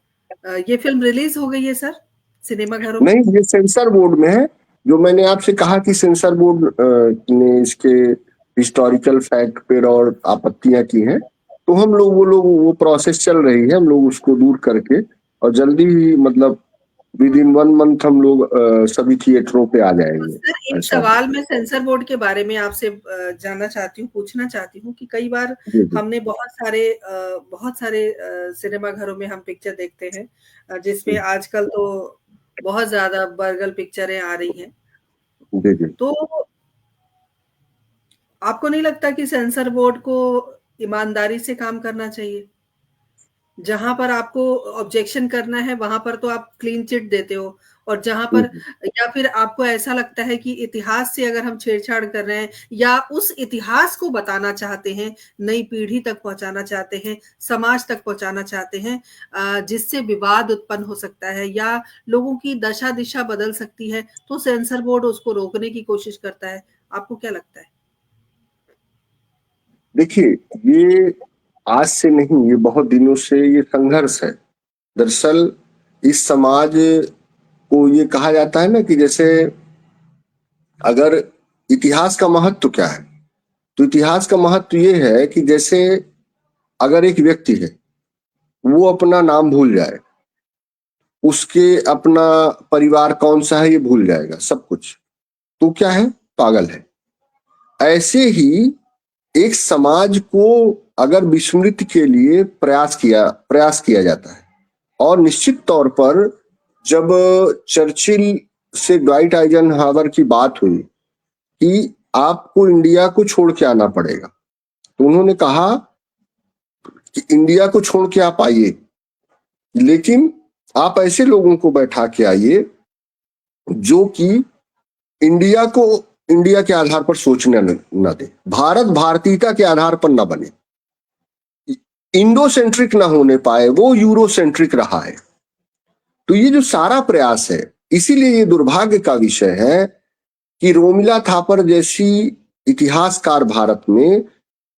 ये फिल्म रिलीज हो गई है सर सिनेमा घरों में? नहीं, ये सेंसर बोर्ड में है। जो मैंने आपसे कहा कि सेंसर बोर्ड ने इसके हिस्टोरिकल फैक्ट पर और आपत्तियां की हैं, तो हम लोग वो प्रोसेस चल रही है, हम लोग उसको दूर करके, और जल्दी ही मतलब विद इन 1 मंथ हम लोग सभी थिएटरों पे आ तो जाएंगे। सर एक ऐसा है। सवाल मैं सेंसर बोर्ड के बारे में आपसे जानना चाहती हूँ, पूछना चाहती हूँ कि कई बार जी जी हमने बहुत सारे सिनेमा घरों में हम पिक्चर देखते हैं, जिसमें आजकल तो बहुत ज्यादा बर्गल पिक्चरें आ रही हैं। जी जी। तो आपको नहीं लगता कि सेंसर बोर्ड को ईमानदारी से काम करना चाहिए? जहां पर आपको ऑब्जेक्शन करना है वहां पर तो आप क्लीन चिट देते हो, और जहां पर, हम्म। या फिर आपको ऐसा लगता है कि इतिहास से अगर हम छेड़छाड़ कर रहे हैं, या उस इतिहास को बताना चाहते हैं, नई पीढ़ी तक पहुंचाना चाहते हैं, समाज तक पहुंचाना चाहते हैं, जिससे विवाद उत्पन्न हो सकता है या लोगों की दशा दिशा बदल सकती है, तो सेंसर बोर्ड उसको रोकने की कोशिश करता है। आपको क्या लगता है? देखिए, ये आज से नहीं, ये बहुत दिनों से ये संघर्ष है। दरअसल इस समाज को ये कहा जाता है ना कि जैसे अगर इतिहास का महत्व क्या है, तो इतिहास का महत्व ये है कि जैसे अगर एक व्यक्ति है, वो अपना नाम भूल जाए, उसके अपना परिवार कौन सा है ये भूल जाएगा, सब कुछ, तो क्या है? पागल है। ऐसे ही एक समाज को अगर विस्मृति के लिए प्रयास किया जाता है, और निश्चित तौर पर जब चर्चिल से ड्वाइट आइजनहावर की बात हुई कि आपको इंडिया को छोड़ के आना पड़ेगा, तो उन्होंने कहा कि इंडिया को छोड़ के आप आइए, लेकिन आप ऐसे लोगों को बैठा के आइए जो कि इंडिया को इंडिया के आधार पर सोचने न दे, भारत भारतीयता के आधार पर न बने, इंडो सेंट्रिक ना होने पाए, वो यूरो सेंट्रिक रहा है। तो ये जो सारा प्रयास है, इसीलिए ये दुर्भाग्य का विषय है कि रोमिला थापर जैसी इतिहासकार भारत में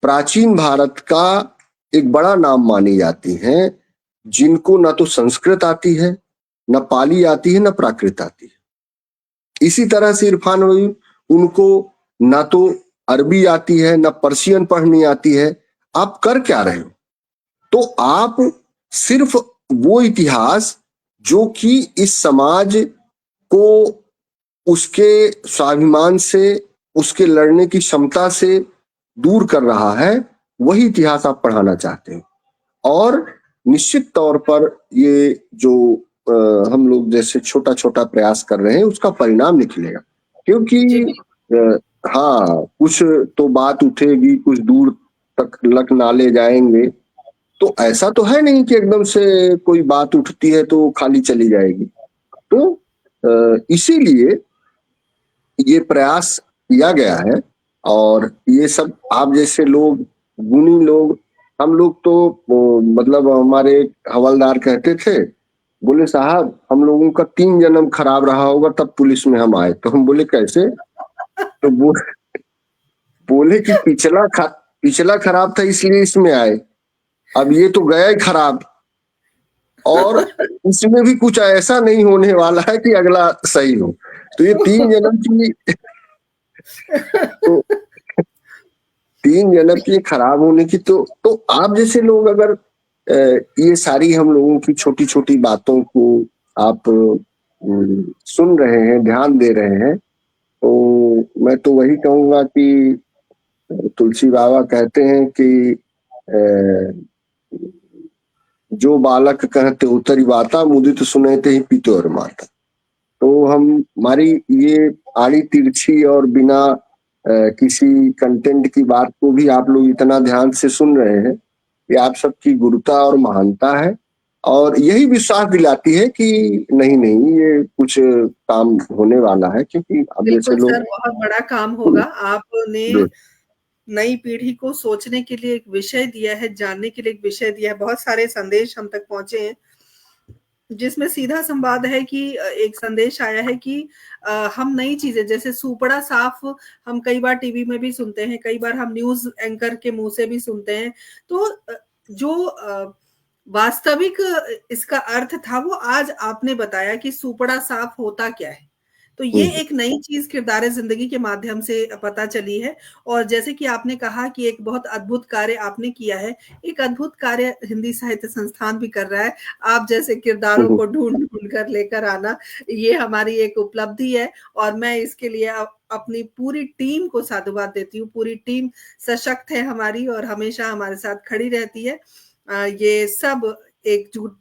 प्राचीन भारत का एक बड़ा नाम मानी जाती हैं, जिनको ना तो संस्कृत आती है, न पाली आती है, न प्राकृत आती है। इसी तरह से इरफान वही, उनको ना तो अरबी आती है, न पर्शियन पढ़नी आती है। आप कर क्या रहे हो? तो आप सिर्फ वो इतिहास जो कि इस समाज को उसके स्वाभिमान से, उसके लड़ने की क्षमता से दूर कर रहा है, वही इतिहास आप पढ़ाना चाहते हो। और निश्चित तौर पर ये जो हम लोग जैसे छोटा छोटा प्रयास कर रहे हैं, उसका परिणाम निकलेगा। क्योंकि जी बिल्कुल। हाँ, कुछ तो बात उठेगी, कुछ दूर तक नाले जाएंगे। तो ऐसा तो है नहीं कि एकदम से कोई बात उठती है तो खाली चली जाएगी। तो इसीलिए ये प्रयास किया गया है। और ये सब आप जैसे लोग, गुणी लोग, हम लोग तो मतलब हमारे हवलदार कहते थे, बोले साहब हम लोगों का 3 जन्म खराब रहा होगा तब पुलिस में हम आए। तो हम बोले कैसे? तो बोले कि पिछला खराब था इसलिए इसमें आए, अब ये तो गया ही खराब, और इसमें भी कुछ ऐसा नहीं होने वाला है कि अगला सही हो। तो ये 3 जन्म की तो 3 जन्म की खराब होने की, तो आप जैसे लोग अगर ये सारी हम लोगों की छोटी छोटी बातों को आप सुन रहे हैं, ध्यान दे रहे हैं, तो मैं तो वही कहूंगा कि तुलसी बाबा कहते हैं कि जो बालक कहते उतरी बाता, मुदित सुनते ही पीते और माता। तो हमारी ये आड़ी तिरछी और बिना किसी कंटेंट की बात को भी आप लोग इतना ध्यान से सुन रहे हैं, ये आप सबकी गुरुता और महानता है। और यही विश्वास दिलाती है कि नहीं नहीं ये कुछ काम होने वाला है, क्योंकि अब जैसे बिल्कुल लोग सर, बहुत बड़ा काम होगा। आपने जो नई पीढ़ी को सोचने के लिए एक विषय दिया है, जानने के लिए एक विषय दिया है। बहुत सारे संदेश हम तक पहुंचे हैं जिसमें सीधा संवाद है कि एक संदेश आया है कि हम नई चीजें जैसे सुपड़ा साफ हम कई बार टीवी में भी सुनते हैं, कई बार हम न्यूज एंकर के मुंह से भी सुनते हैं। तो जो वास्तविक इसका अर्थ था वो आज आपने बताया कि सुपड़ा साफ होता क्या है। तो ये एक नई चीज किरदार जिंदगी के माध्यम से पता चली है। और जैसे कि आपने कहा कि एक बहुत अद्भुत कार्य आपने किया है, एक अद्भुत कार्य हिंदी साहित्य संस्थान भी कर रहा है। आप जैसे किरदारों को ढूंढ ढूंढ कर लेकर आना, ये हमारी एक उपलब्धि है। और मैं इसके लिए अपनी पूरी टीम को साधुवाद देती हूँ। पूरी टीम सशक्त है हमारी और हमेशा हमारे साथ खड़ी रहती है। ये सब एकजुटता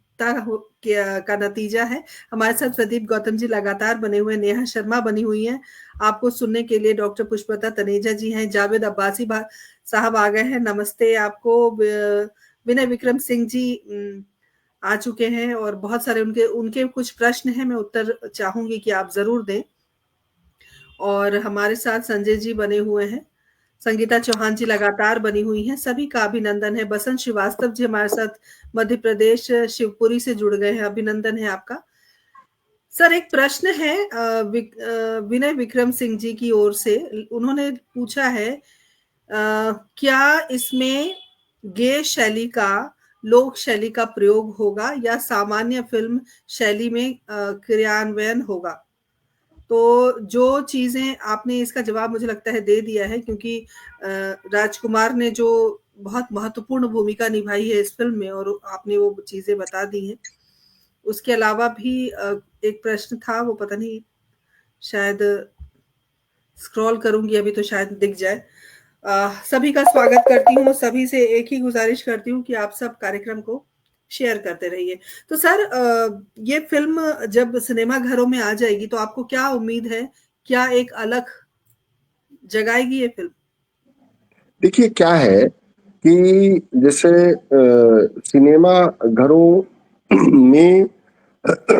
का नतीजा है। हमारे साथ प्रदीप गौतम जी लगातार बने हुए, नेहा शर्मा बनी हुई हैं आपको सुनने के लिए, डॉक्टर पुष्पलता तनेजा जी हैं, जावेद अब्बासी साहब आ गए हैं, नमस्ते आपको। विनय विक्रम सिंह जी आ चुके हैं और बहुत सारे उनके कुछ प्रश्न हैं, मैं उत्तर चाहूंगी कि आप जरूर दें। और हमारे साथ संजय जी बने हुए हैं, संगीता चौहान जी लगातार बनी हुई हैं, सभी का अभिनंदन है। बसंत श्रीवास्तव जी हमारे साथ मध्य प्रदेश शिवपुरी से जुड़ गए हैं, अभिनंदन है आपका। सर एक प्रश्न है विनय विक्रम सिंह जी की ओर से, उन्होंने पूछा है क्या इसमें गे शैली का, लोक शैली का प्रयोग होगा या सामान्य फिल्म शैली में क्रियान्वयन होगा? तो जो चीजें आपने, इसका जवाब मुझे लगता है दे दिया है, क्योंकि राजकुमार ने जो बहुत महत्वपूर्ण भूमिका निभाई है इस फिल्म में और आपने वो चीजें बता दी हैं। उसके अलावा भी एक प्रश्न था, वो पता नहीं, शायद स्क्रॉल करूंगी अभी तो शायद दिख जाए। सभी का स्वागत करती हूँ, सभी से एक ही गुजारिश करती हूँ कि आप सब कार्यक्रम को शेयर करते रहिए। तो सर ये फिल्म जब सिनेमा घरों में आ जाएगी तो आपको क्या उम्मीद है, क्या एक अलग जगाएगी ये फिल्म? देखिए क्या है कि जैसे सिनेमा घरों में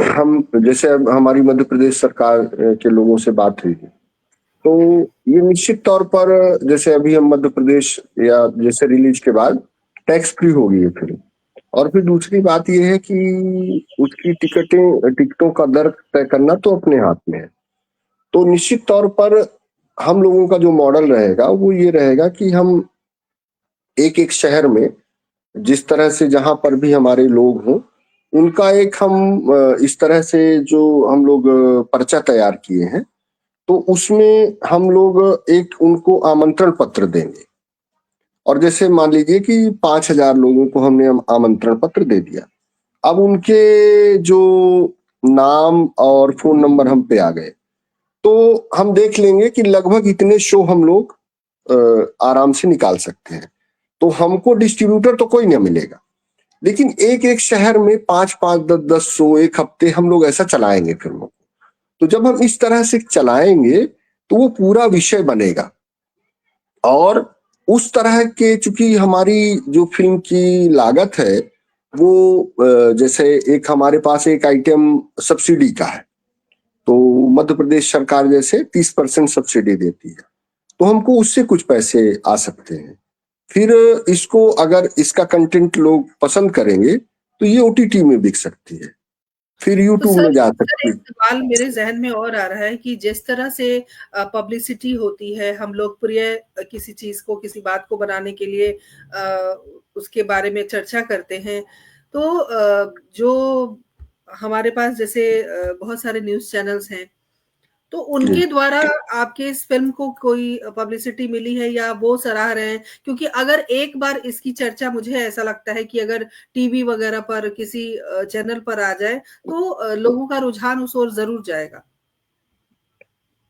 हम जैसे अब हमारी मध्य प्रदेश सरकार के लोगों से बात हुई, तो ये निश्चित तौर पर जैसे अभी हम मध्य प्रदेश या जैसे रिलीज के बाद टैक्स फ्री होगी ये फिल्म। और फिर दूसरी बात ये है कि उसकी टिकटों का दर तय करना तो अपने हाथ में है। तो निश्चित तौर पर हम लोगों का जो मॉडल रहेगा वो ये रहेगा कि हम एक एक शहर में जिस तरह से जहां पर भी हमारे लोग हों, उनका एक हम इस तरह से जो हम लोग पर्चा तैयार किए हैं, तो उसमें हम लोग एक उनको आमंत्रण पत्र देंगे। और जैसे मान लीजिए कि 5,000 लोगों को हमने आमंत्रण पत्र दे दिया, अब उनके जो नाम और फोन नंबर हम पे आ गए, तो हम देख लेंगे कि लगभग इतने शो हम लोग आराम से निकाल सकते हैं। तो हमको डिस्ट्रीब्यूटर तो कोई नहीं मिलेगा, लेकिन एक एक शहर में 5-5, 10-10 शो एक हफ्ते हम लोग ऐसा चलाएंगे फिल्मों को। तो जब हम इस तरह से चलाएंगे तो वो पूरा विषय बनेगा। और उस तरह के, चूंकि हमारी जो फिल्म की लागत है वो जैसे एक हमारे पास एक आइटम सब्सिडी का है, तो मध्य प्रदेश सरकार जैसे 30% सब्सिडी देती है, तो हमको उससे कुछ पैसे आ सकते हैं। फिर इसको अगर इसका कंटेंट लोग पसंद करेंगे तो ये ओटीटी में बिक सकती है, फिर तो यूट्यूब सर में जा सर सकती एक है। सवाल मेरे ज़हन में और आ रहा है कि जिस तरह से पब्लिसिटी होती है, हम लोकप्रिय किसी चीज़ को, किसी बात को बनाने के लिए उसके बारे में चर्चा करते हैं, तो जो हमारे पास जैसे बहुत सारे न्यूज़ चैनल्स हैं, तो जी। उनके द्वारा आपके इस फ़िल्म को कोई पब्लिसिटी मिली है या वो सराह रहे हैं? क्योंकि अगर एक बार इसकी चर्चा, मुझे ऐसा लगता है कि अगर टीवी वगैरह पर किसी चैनल पर आ जाए, तो लोगों का रुझान उस ओर ज़रूर जाएगा।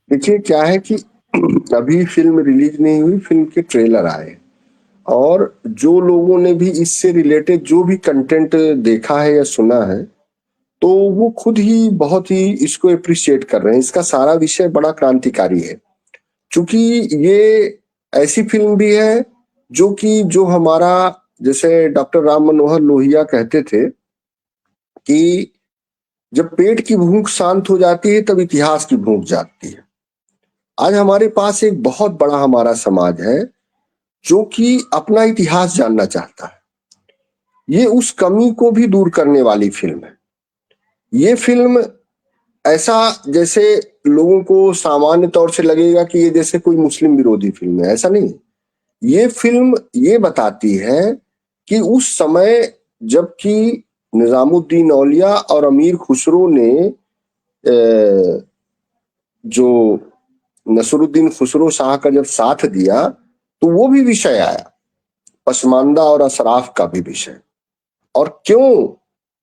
देखिए क्या है कि अभी फिल्म रिलीज नहीं हुई, फिल्म के ट्रेलर आए, और जो लोगों ने भी इससे रिलेटेड जो भी कंटेंट देखा है या सुना है, तो वो खुद ही बहुत ही इसको अप्रिशिएट कर रहे हैं। इसका सारा विषय बड़ा क्रांतिकारी है, क्योंकि ये ऐसी फिल्म भी है जो कि जो हमारा, जैसे डॉक्टर राम मनोहर लोहिया कहते थे कि जब पेट की भूख शांत हो जाती है तब इतिहास की भूख जागती है। आज हमारे पास एक बहुत बड़ा हमारा समाज है जो कि अपना इतिहास जानना चाहता है। ये उस कमी को भी दूर करने वाली फिल्म है। ये फिल्म ऐसा, जैसे लोगों को सामान्य तौर से लगेगा कि ये जैसे कोई मुस्लिम विरोधी फिल्म है, ऐसा नहीं। ये फिल्म ये बताती है कि उस समय जबकि निजामुद्दीन औलिया और अमीर खुसरो ने जो नसरुद्दीन खुसरो शाह का जब साथ दिया, तो वो भी विषय आया, पसमानदा और अशराफ का भी विषय। और क्यों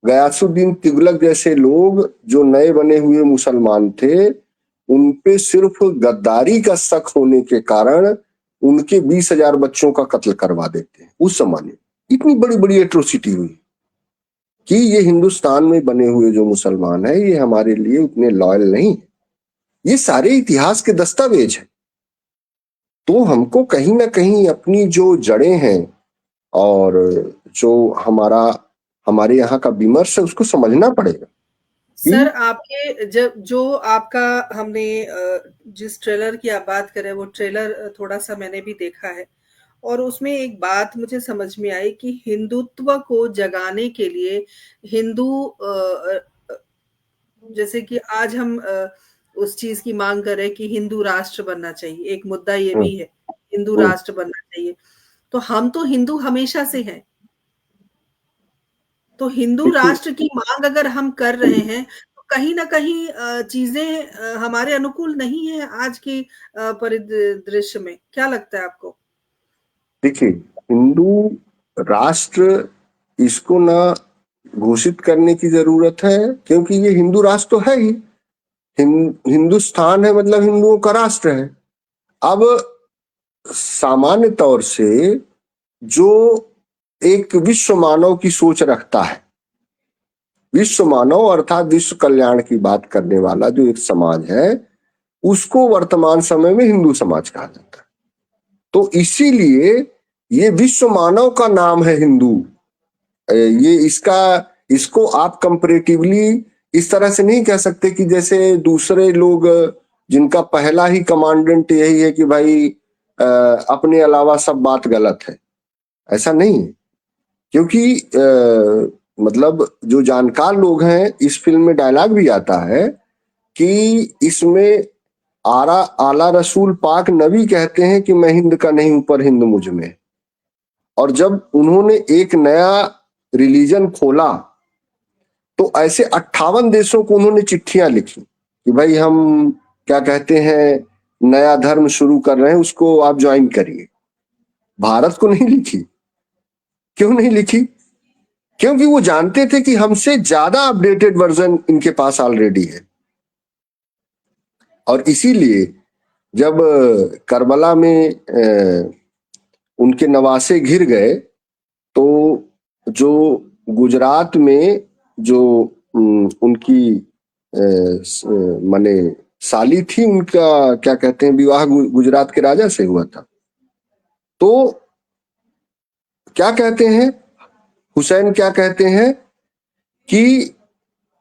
गयासुद्दीन तुगलक जैसे लोग जो नए बने हुए मुसलमान थे, उन पे सिर्फ गद्दारी का शक होने के कारण उनके 20,000 बच्चों का कत्ल करवा देते हैं। उस समय में इतनी बड़ी बड़ी एट्रोसिटी हुई कि ये हिंदुस्तान में बने हुए जो मुसलमान है ये हमारे लिए उतने लॉयल नहीं। ये सारे इतिहास के दस्तावेज हैं। तो हमको कहीं ना कहीं अपनी जो जड़ें हैं और जो हमारा हमारे यहाँ का विमर्श है उसको समझना पड़ेगा सर कि आपके जब जो आपका हमने जिस ट्रेलर की आप बात कर रहे हैं, वो ट्रेलर थोड़ा-सा मैंने भी देखा है, और उसमें एक बात मुझे समझ में आई कि हिंदुत्व को जगाने के लिए हिंदू जैसे कि आज हम उस चीज़ की माँग कर रहे हैं कि हिंदू राष्ट्र बनना चाहिए, एक मुद्दा ये हम्म, भी है, हिंदू हम्म, राष्ट्र बनना चाहिए। तो हम तो हिंदू हमेशा से हैं, तो हिंदू देखिए राष्ट्र की माँग अगर हम कर रहे हैं, तो कहीं न कहीं चीज़ें हमारे अनुकूल नहीं है आज की परिदृश्य में। क्या लगता है आपको? देखिए हिंदू राष्ट्र इसको ना घोषित करने की जरूरत है, क्योंकि ये हिंदू राष्ट्र तो है ही। हिंदुस्तान है मतलब हिंदुओं का राष्ट्र है। अब सामान्य तौर से जो एक विश्व मानव की सोच रखता है, विश्व मानव अर्थात विश्व कल्याण की बात करने वाला जो एक समाज है, उसको वर्तमान समय में हिंदू समाज कहा जाता है। तो इसीलिए ये विश्व मानव का नाम है हिंदू। ये इसको आप कंपैरेटिवली इस तरह से नहीं कह सकते कि जैसे दूसरे लोग जिनका पहला ही कमांडेंट यही है कि भाई अपने अलावा सब बात गलत है, ऐसा नहीं है। क्योंकि मतलब जो जानकार लोग हैं, इस फिल्म में डायलॉग भी आता है कि इसमें आला रसूल पाक नबी कहते हैं कि मैं हिंद का नहीं हूं पर हिंद मुझ में। और जब उन्होंने एक नया रिलीजन खोला तो ऐसे 58 देशों को उन्होंने चिट्ठियां लिखी कि भाई हम क्या कहते हैं नया धर्म शुरू कर रहे हैं, उसको आप ज्वाइन करिए। भारत को नहीं लिखी। क्यों नहीं लिखी? क्योंकि वो जानते थे कि हमसे ज्यादा अपडेटेड वर्जन इनके पास ऑलरेडी है। और इसीलिए जब करबला में उनके नवासे घिर गए, तो जो गुजरात में जो उनकी माने साली थी, उनका क्या कहते हैं विवाह गुजरात के राजा से हुआ था। तो क्या कहते हैं हुसैन, क्या कहते हैं कि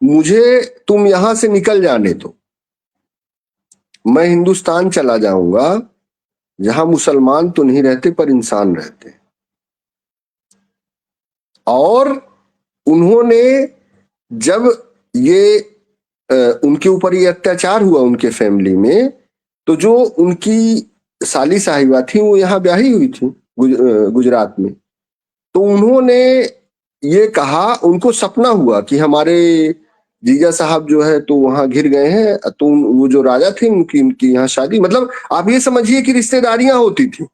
मुझे तुम यहां से निकल जाने दो, मैं हिंदुस्तान चला जाऊंगा जहां मुसलमान तो नहीं रहते पर इंसान रहते हैं। और उन्होंने जब ये उनके ऊपर ये अत्याचार हुआ उनके फैमिली में, तो जो उनकी साली साहिबा थी वो यहाँ ब्याही हुई थी गुजरात में। तो उन्होंने ये कहा, उनको सपना हुआ कि हमारे जीजा साहब जो है तो वहां घिर गए हैं, तो वो जो राजा थे उनकी उनकी यहाँ शादी, मतलब आप ये समझिए कि रिश्तेदारियां होती थी,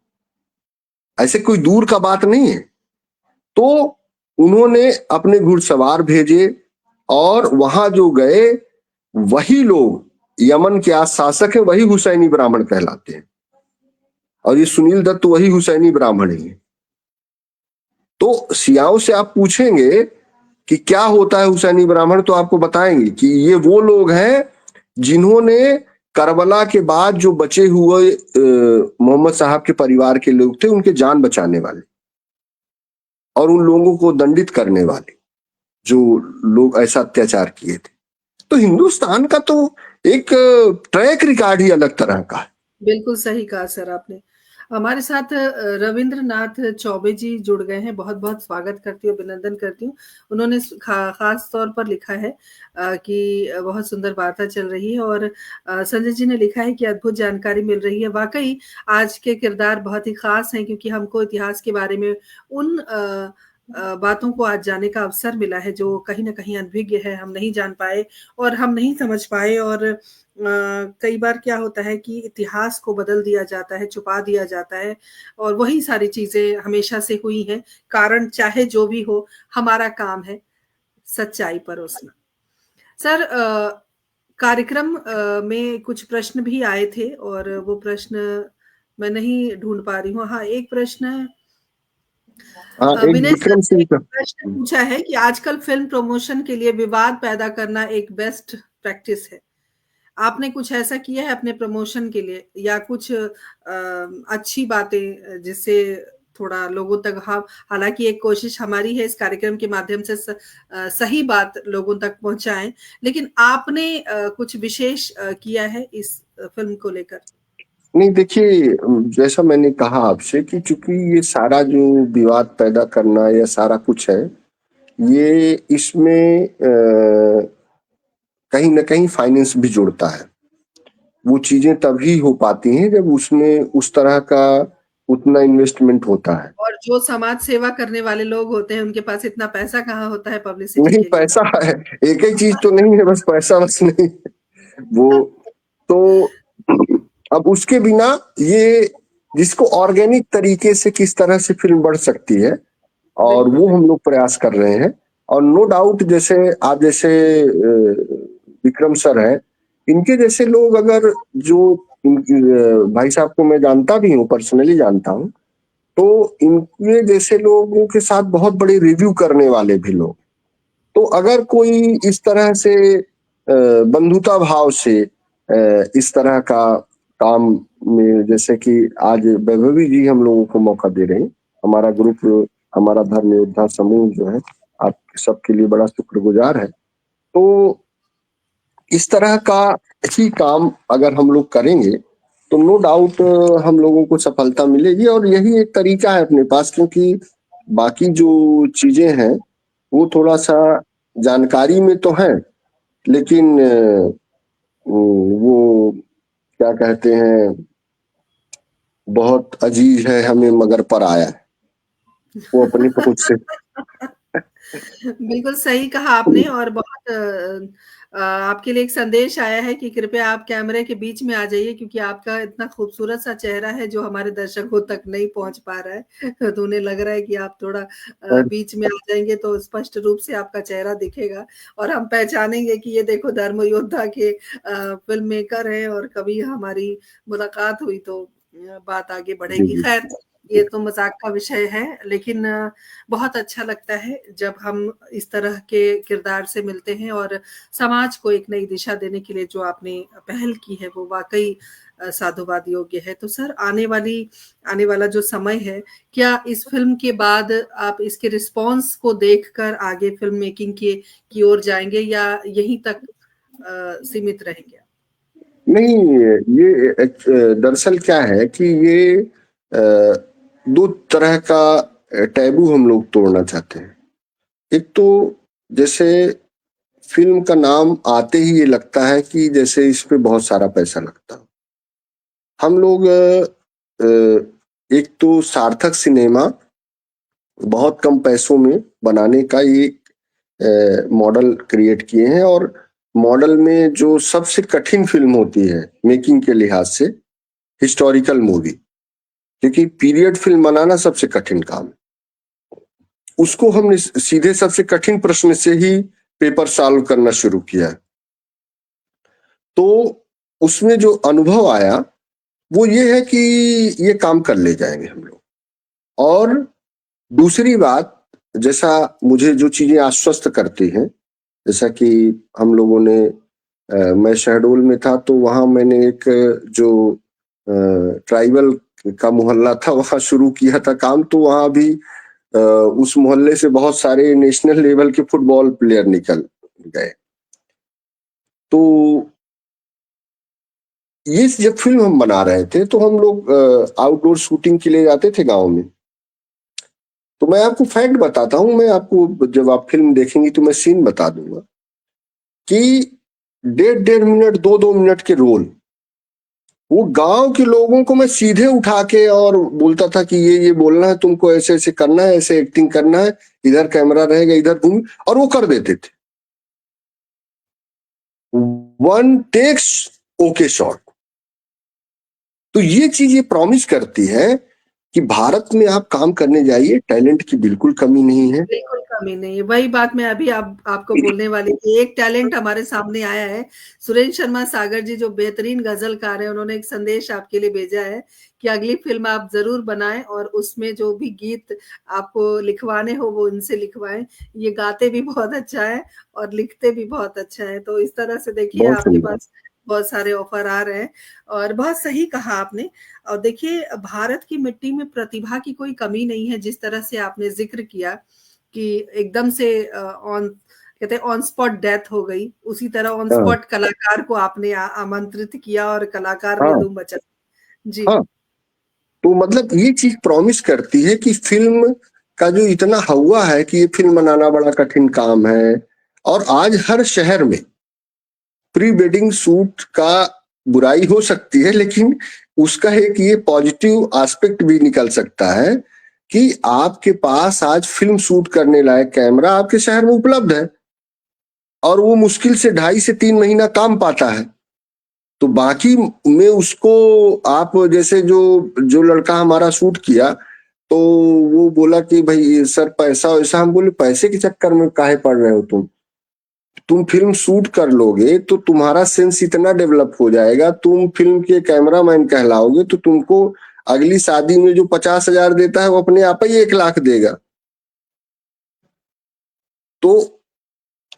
ऐसे कोई दूर का बात नहीं है। तो उन्होंने अपने घुड़सवार भेजे और वहां जो गए वही लोग, यमन के आज शासक है, वही हुसैनी ब्राह्मण कहलाते हैं, और ये सुनील दत्त वही हुसैनी ब्राह्मण ही है। तो सियाओं से आप पूछेंगे कि क्या होता है हुसैनी ब्राह्मण, तो आपको बताएंगे कि ये वो लोग हैं जिन्होंने करबला के बाद जो बचे हुए मोहम्मद साहब के परिवार के लोग थे उनके जान बचाने वाले और उन लोगों को दंडित करने वाले जो लोग ऐसा अत्याचार किए थे। तो हिंदुस्तान का तो एक ट्रैक रिकॉर्ड ही अलग तरह का है। बिल्कुल सही कहा सर आपने। हमारे साथ रविंद्रनाथ चौबे जी जुड़ गए हैं, बहुत-बहुत स्वागत करती हूँ, अभिनंदन करती हूँ। उन्होंने खास तौर पर लिखा है कि बहुत सुंदर वार्ता चल रही है, और संजय जी ने लिखा है कि अद्भुत जानकारी मिल रही है। वाक़ई आज के किरदार बहुत ही खास हैं, क्योंकि हमको इतिहास के बारे में उन बातों को आज जानने का अवसर मिला है जो कहीं न कहीं अनभिज्ञ है, हम नहीं जान पाए और हम नहीं समझ पाए। और कई बार क्या होता है कि इतिहास को बदल दिया जाता है, छुपा दिया जाता है, और वही सारी चीज़ें हमेशा से हुई हैं। कारण चाहे जो भी हो, हमारा काम है सच्चाई परोसना। सर, कार्यक्रम में कुछ प्रश्न भी आए थे, और वो प्रश्न मैं नहीं ढूँढ पा रही हूँ। हाँ, एक प्रश्न हाँ, एक विनय सर विक्रम ने सिंह एक का। प्रश्न पूछा है कि आजकल फ़िल्म प्रमोशन के लिए विवाद पैदा करना एक बेस्ट प्रैक्टिस है। आपने कुछ ऐसा किया है अपने प्रमोशन के लिए, या कुछ अच्छी बातें जिससे थोड़ा लोगों तक, हाँ, हालाँकि एक कोशिश हमारी है इस कार्यक्रम के माध्यम से सही बात लोगों तक पहुँचाएँ, लेकिन आपने कुछ विशेष किया है इस फ़िल्म को लेकर? नहीं देखिए, जैसा मैंने कहा आपसे कि चूंकि ये सारा जो विवाद पैदा करना या सारा कुछ है, ये इसमें कहीं ना कहीं फाइनेंस भी जुड़ता है। वो चीजें तभी हो पाती हैं जब उसमें उस तरह का उतना इन्वेस्टमेंट होता है। और जो समाज सेवा करने वाले लोग होते हैं, उनके पास इतना पैसा कहाँ होता है पब्लिसिटी नहीं, के लिए? पैसा है, एक ही चीज तो नहीं है, बस पैसा बस नहीं है। वो तो अब उसके बिना ये, जिसको ऑर्गेनिक तरीके से किस तरह से फिल्म बढ़ सकती है, और बिल्कुल, वो हम लोग प्रयास कर रहे हैं। और नो डाउट, जैसे आप जैसे विक्रम सर हैं, इनके जैसे लोग अगर जो भाई साहब को मैं जानता भी हूँ, पर्सनली जानता हूँ, तो इनके जैसे लोगों के साथ बहुत बड़े रिव्यू करने वाले भी लोग, तो अगर कोई इस तरह से बंधुता भाव से इस तरह का काम में, जैसे कि आज वैभवी जी हम लोगों को मौका दे रहे हैं, हमारा ग्रुप, हमारा धर्म योद्धा समूह जो है, आप सबके लिए बड़ा शुक्रगुजार है। तो इस तरह का ही काम अगर हम लोग करेंगे तो नो डाउट हम लोगों को सफलता मिलेगी, और यही एक तरीका है अपने पास, क्योंकि बाकी जो चीजें हैं वो थोड़ा सा जानकारी में तो है, लेकिन वो क्या कहते हैं, बहुत अजीज है हमें मगर पर आया है, वो अपनी पहुंच से। बिल्कुल सही कहा आपने। और बहुत आपके लिए एक संदेश आया है कि कृपया आप कैमरे के बीच में आ जाइए, क्योंकि आपका इतना खूबसूरत सा चेहरा है जो हमारे दर्शकों तक नहीं पहुंच पा रहा है। तो उन्हें लग रहा है कि आप थोड़ा बीच में आ जाएंगे तो स्पष्ट रूप से आपका चेहरा दिखेगा, और हम पहचानेंगे कि ये देखो धर्म योद्धा के फिल्म मेकर हैं, और कभी हमारी मुलाकात हुई तो बात आगे जी बढ़ेगी। जी। खैर, ये तो मजाक का विषय है, लेकिन बहुत अच्छा लगता है जब हम इस तरह के किरदार से मिलते हैं, और समाज को एक नई दिशा देने के लिए जो आपने पहल की है वो वाकई साधुवाद योग्य है। तो सर, आने वाला जो समय है, क्या इस फिल्म के बाद आप इसके रिस्पॉन्स को देखकर आगे फिल्म मेकिंग की ओर जाएंगे, या यहीं तक सीमित रहेंगे? नहीं, ये दरअसल क्या है कि ये दो तरह का टैबू हम लोग तोड़ना चाहते हैं। एक तो जैसे फिल्म का नाम आते ही ये लगता है कि जैसे इस पे बहुत सारा पैसा लगता हो। हम लोग एक तो सार्थक सिनेमा बहुत कम पैसों में बनाने का ये मॉडल क्रिएट किए हैं, और मॉडल में जो सबसे कठिन फिल्म होती है मेकिंग के लिहाज से, हिस्टोरिकल मूवी, क्योंकि पीरियड फिल्म बनाना सबसे कठिन काम है। उसको हमने सीधे सबसे कठिन प्रश्न से ही पेपर सॉल्व करना शुरू किया। तो उसमें जो अनुभव आया वो ये है कि ये काम कर ले जाएंगे हम लोग। और दूसरी बात, जैसा मुझे जो चीजें आश्वस्त करती हैं, जैसा कि हम लोगों ने मैं शहडोल में था तो वहां मैंने एक जो ट्राइबल का मोहल्ला था वहां शुरू किया था काम, तो वहां भी उस मोहल्ले से बहुत सारे नेशनल लेवल के फुटबॉल प्लेयर निकल गए। तो ये जब फिल्म हम बना रहे थे तो हम लोग आउटडोर शूटिंग के लिए जाते थे गांव में। तो मैं आपको फैक्ट बताता हूं, मैं आपको जब आप फिल्म देखेंगी तो मैं सीन बता दूंगा कि 1.5 मिनट 2-2 मिनट के रोल वो गांव के लोगों को मैं सीधे उठा के और बोलता था कि ये बोलना है तुमको, ऐसे ऐसे करना है, ऐसे एक्टिंग करना है, इधर कैमरा रहेगा, इधर घूम, और वो कर देते थे। 1 टेक्स ओके शॉट। तो ये चीज ये प्रॉमिस करती है कि भारत में आप काम करने जाइए, टैलेंट की बिल्कुल कमी नहीं है। बिल्कुल कमी नहीं है। वही बात मैं अभी आपको बोलने वाली थी। एक टैलेंट हमारे सामने आया है, सुरेश शर्मा सागर जी, जो बेहतरीन गजलकार है। उन्होंने एक संदेश आपके लिए भेजा है कि अगली फिल्म आप जरूर बनाएं, और उसमें जो भी गीत आपको लिखवाने हो वो इनसे लिखवाएं। ये गाते भी बहुत अच्छा है और लिखते भी बहुत अच्छा है। तो इस तरह से देखिए, बहुत आपके सुंदर। पास बहुत सारे ऑफर आ रहे हैं। और बहुत सही कहा आपने। और देखिए, भारत की मिट्टी में प्रतिभा की कोई कमी नहीं है। जिस तरह से आपने जिक्र किया कि एकदम से ऑन कहते हैं ऑन स्पॉट डेथ हो गई, उसी तरह ऑन हाँ स्पॉट कलाकार को आपने आमंत्रित किया और कलाकार ने हाँ धूम मचा। जी। हाँ। तो मतलब ये चीज प्रॉमिस करती है कि फिल्म का जो इतना हवा है कि ये फिल्म बनाना बड़ा कठिन काम है, और आज हर शहर में प्री वेडिंग शूट का बुराई हो सकती है, लेकिन उसका एक ये पॉजिटिव एस्पेक्ट भी निकल सकता है कि आपके पास आज फिल्म शूट करने लायक कैमरा आपके शहर में उपलब्ध है, और वो मुश्किल से 2.5 से 3 महीना काम पाता है। तो बाकी में उसको आप जैसे जो जो लड़का हमारा शूट किया, तो वो बोला कि भाई सर पैसा वैसा, हम बोले पैसे के चक्कर में काहे पड़ रहे हो तुम फिल्म शूट कर लोगे तो तुम्हारा सेंस इतना डेवलप हो जाएगा, तुम फिल्म के कैमरामैन कहलाओगे, तो तुमको अगली शादी में जो 50,000 देता है वो अपने आप ही 1 लाख देगा। तो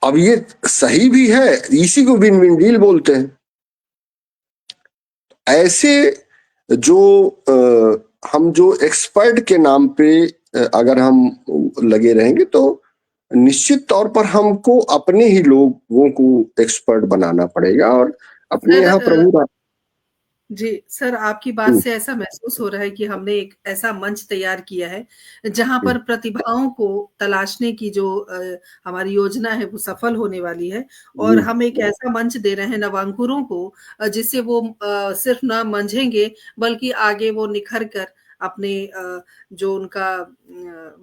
अब ये सही भी है, इसी को विन विन डील बोलते हैं। ऐसे जो हम जो एक्सपर्ट के नाम पे अगर हम लगे रहेंगे तो निश्चित तौर पर हमको अपने ही लोगों को एक्सपर्ट बनाना पड़ेगा, और अपने सर, यहाँ प्रभु जी सर, आपकी बात से ऐसा महसूस हो रहा है कि हमने एक ऐसा मंच तैयार किया है जहां पर प्रतिभाओं को तलाशने की जो हमारी योजना है वो सफल होने वाली है। और हम एक ऐसा मंच दे रहे हैं नवांकुरों को, जिससे वो सिर्फ ना मंझेंगे, बल्कि आगे वो निखर कर अपने जो उनका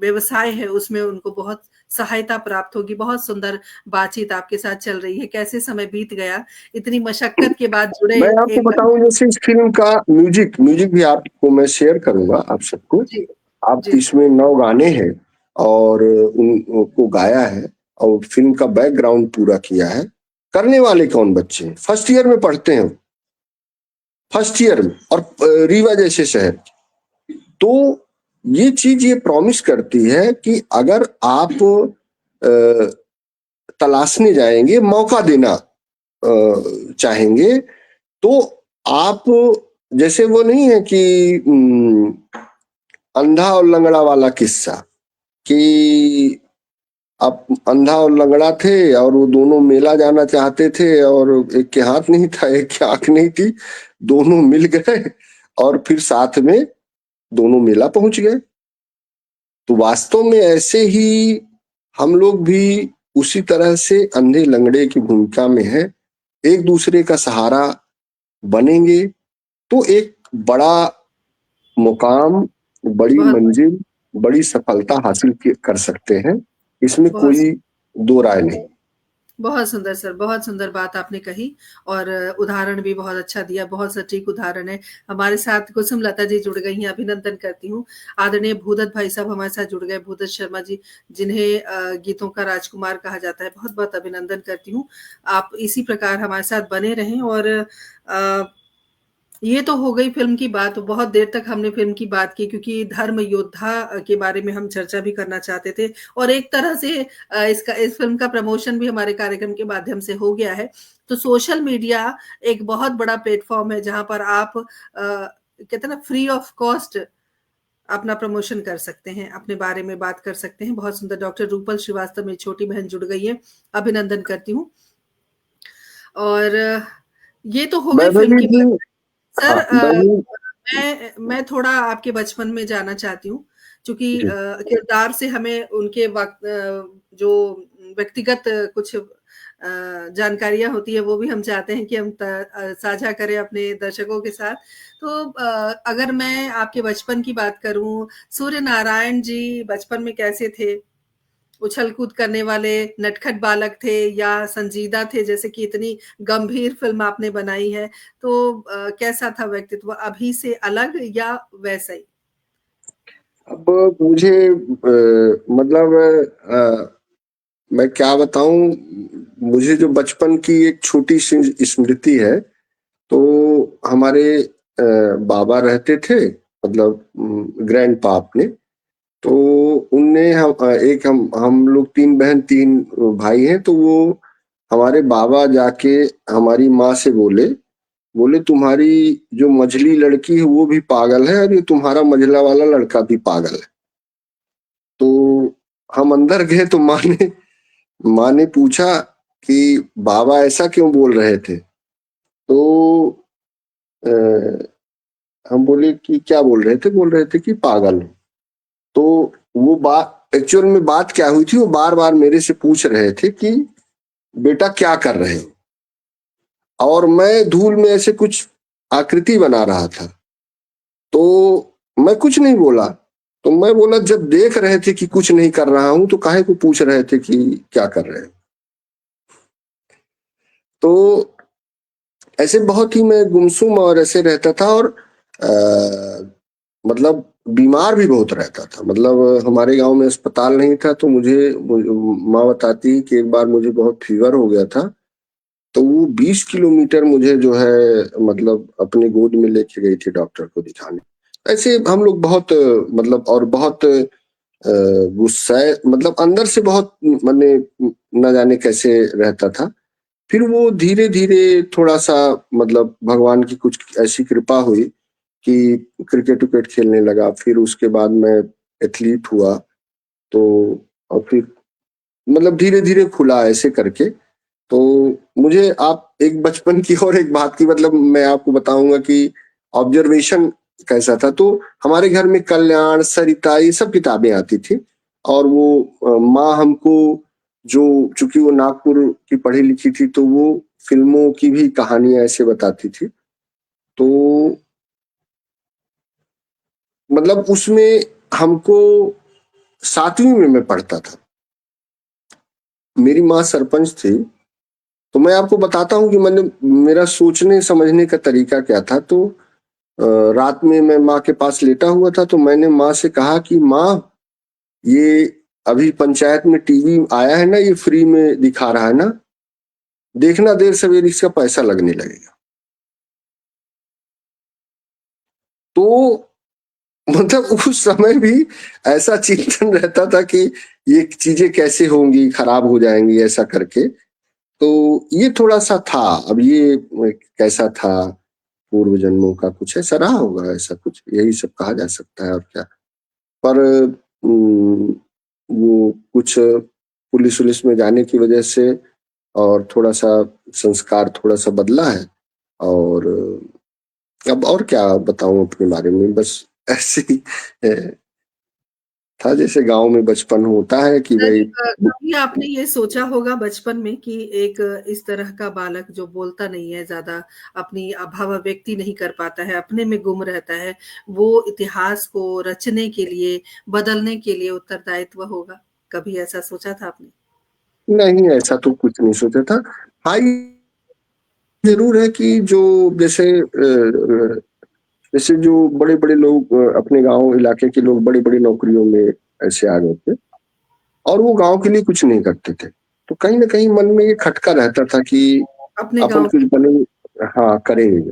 व्यवसाय है उसमें उनको बहुत सहायता प्राप्त होगी। बहुत सुंदर बातचीत आपके साथ चल रही है। कैसे समय बीत गया, इतनी मशक्कत के बाद जुड़े मैं आपको एक। बताऊं, जैसे इस फिल्म का म्यूजिक म्यूजिक भी आपको मैं शेयर करूंगा आप सबको। जी, आप जी सर। इसमें 9 गाने हैं और उनको गाया है, और फिल्म का बैकग्राउंड पूरा किया है। करने वाले कौन बच्चे हैं, फर्स्ट ईयर में पढ़ते हैं, फर्स्ट ईयर में, और रीवा जैसे शहर। तो ये चीज ये प्रॉमिस करती है कि अगर आप तलाशने जाएंगे, मौका देना चाहेंगे, तो आप, जैसे वो नहीं है कि अंधा और लंगड़ा वाला किस्सा, कि आप अंधा और लंगड़ा थे और वो दोनों मेला जाना चाहते थे और एक के हाथ नहीं था, एक की आंख नहीं थी, दोनों मिल गए और फिर साथ में दोनों मेला पहुंच गए। तो वास्तव में ऐसे ही हम लोग भी उसी तरह से अंधे लंगड़े की भूमिका में है, एक दूसरे का सहारा बनेंगे तो एक बड़ा मुकाम, बड़ी बहुत मंजिल, बड़ी सफलता हासिल कर सकते हैं, इसमें बहुत कोई दो राय नहीं। बहुत सुंदर सर, बहुत सुंदर बात आपने कही और उदाहरण भी बहुत अच्छा दिया, बहुत सटीक उदाहरण है। हमारे साथ कुसुम लता जी जुड़ गई हैं, अभिनंदन करती हूँ। आदरणीय भूदत्त भाई साहब हमारे साथ जुड़ गए, भूदत्त शर्मा जी, जिन्हें गीतों का राजकुमार कहा जाता है, बहुत-बहुत अभिनंदन करती हूँ। आप इसी प्रकार हमारे साथ बने रहें और ये तो हो गई फ़िल्म की बात, बहुत देर तक हमने फ़िल्म की बात की क्योंकि धर्म योद्धा के बारे में हम चर्चा भी करना चाहते थे और एक तरह से इस फ़िल्म का प्रमोशन भी हमारे कार्यक्रम के माध्यम से हो गया है। तो सोशल मीडिया एक बहुत बड़ा प्लेटफ़ॉर्म है जहाँ पर आप कहते हैं ना फ्री ऑफ कॉस्ट अपना प्रमोशन कर सकते हैं, अपने बारे में बात कर सकते हैं। बहुत सुंदर डॉक्टर रूपल श्रीवास्तव मेरी छोटी बहन जुड़ गई है, अभिनंदन करती हूँ। और ये तो हो गई फ़िल्म वैभवी की जी, बात। सर हाँ वैभवी, मैं थोड़ा आपके बचपन में जाना चाहती हूँ क्योंकि जी किरदार से हमें उनके वक्त जो व्यक्तिगत कुछ जानकारियां होती है वो भी हम चाहते हैं कि हम साझा करें अपने दर्शकों के साथ। तो अगर मैं आपके बचपन की बात करूं, सूर्य नारायण जी बचपन में कैसे थे? उछल कूद करने वाले नटखट बालक थे या संजीदा थे, जैसे कि इतनी गंभीर फिल्म आपने बनाई है, तो कैसा था व्यक्तित्व, अभी से अलग या वैसा ही? अब मुझे मतलब मैं क्या बताऊं, मुझे जो बचपन की एक छोटी सी स्मृति है, तो हमारे बाबा रहते थे, मतलब ग्रैंड पा अपने, तो उनने एक हम लोग तीन बहन तीन भाई हैं, तो वो हमारे बाबा जाके हमारी माँ से बोले, बोले तुम्हारी जो मझली लड़की है वो भी पागल है और ये तुम्हारा मझला वाला लड़का भी पागल है। तो हम अंदर गए तो माँ ने पूछा कि बाबा ऐसा क्यों बोल रहे थे? तो अ, हम बोले कि क्या बोल रहे थे? बोल रहे थे कि पागल हो। तो वो बात एक्चुअल में बात क्या हुई थी, वो बार बार मेरे से पूछ रहे थे कि बेटा क्या कर रहे हो, और मैं धूल में ऐसे कुछ आकृति बना रहा था, तो मैं कुछ नहीं बोला। तो मैं बोला जब देख रहे थे कि कुछ नहीं कर रहा हूं तो काहे को पूछ रहे थे कि क्या कर रहे हो? तो ऐसे बहुत ही मैं गुमसुम और ऐसे रहता था, और मतलब बीमार भी बहुत रहता था। मतलब हमारे गांव में अस्पताल नहीं था, तो माँ बताती कि एक बार मुझे बहुत फीवर हो गया था, तो वो 20 किलोमीटर मुझे जो है मतलब अपने गोद में लेके गई थी डॉक्टर को दिखाने। ऐसे हम लोग बहुत मतलब और बहुत गुस्सा, मतलब अंदर से बहुत मैंने न जाने कैसे रहता था। फिर वो धीरे धीरे थोड़ा सा मतलब भगवान की कुछ ऐसी कृपा हुई कि क्रिकेट विकेट खेलने लगा, फिर उसके बाद मैं एथलीट हुआ। तो और फिर मतलब धीरे धीरे खुला ऐसे करके। तो मुझे आप एक बचपन की और एक बात की मतलब मैं आपको बताऊंगा कि ऑब्जर्वेशन कैसा था। तो हमारे घर में कल्याण, सरिता, ये सब किताबें आती थी, और वो माँ हमको, जो चूंकि वो नागपुर की पढ़ी लिखी थी, तो वो फिल्मों की भी कहानियां ऐसे बताती थी। तो मतलब उसमें हमको 7वीं में मैं पढ़ता था, मेरी माँ सरपंच थी। तो मैं आपको बताता हूँ कि मैंने मेरा सोचने समझने का तरीका क्या था। तो रात में मैं माँ के पास लेटा हुआ था, तो मैंने माँ से कहा कि माँ, ये अभी पंचायत में टीवी आया है ना, ये फ्री में दिखा रहा है ना, देखना देर सवेर इसका पैसा लगने लगेगा। तो मतलब उस समय भी ऐसा चिंतन रहता था कि ये चीजें कैसे होंगी, खराब हो जाएंगी ऐसा करके। तो ये थोड़ा सा था। अब ये कैसा था पूर्व जन्मों का, कुछ ऐसा रहा होगा, ऐसा कुछ यही सब कहा जा सकता है और क्या। पर वो कुछ पुलिस उलिस में जाने की वजह से और थोड़ा सा संस्कार थोड़ा सा बदला है। और अब और क्या बताऊं अपने बारे में, बस ऐसे ही था जैसे गांव में बचपन होता है कि सर, भाई। कभी आपने ये सोचा होगा बचपन में कि एक इस तरह का बालक जो बोलता नहीं है ज्यादा, अपनी भाव व्यक्ति नहीं कर पाता है, अपने में गुम रहता है, वो इतिहास को रचने के लिए, बदलने के लिए उत्तरदायित्व होगा? कभी ऐसा सोचा था आपने? नहीं, ऐसा तो कुछ नहीं सोचा था। हाँ, ये जरूर है कि जो जैसे जैसे जो बड़े बड़े लोग अपने गांव इलाके के लोग बड़ी बड़ी नौकरियों में ऐसे आ गए थे और वो गांव के लिए कुछ नहीं करते थे, तो कहीं ना कहीं मन में ये खटका रहता था कि अपने अपन गांव कुछ बने, हाँ करेंगे,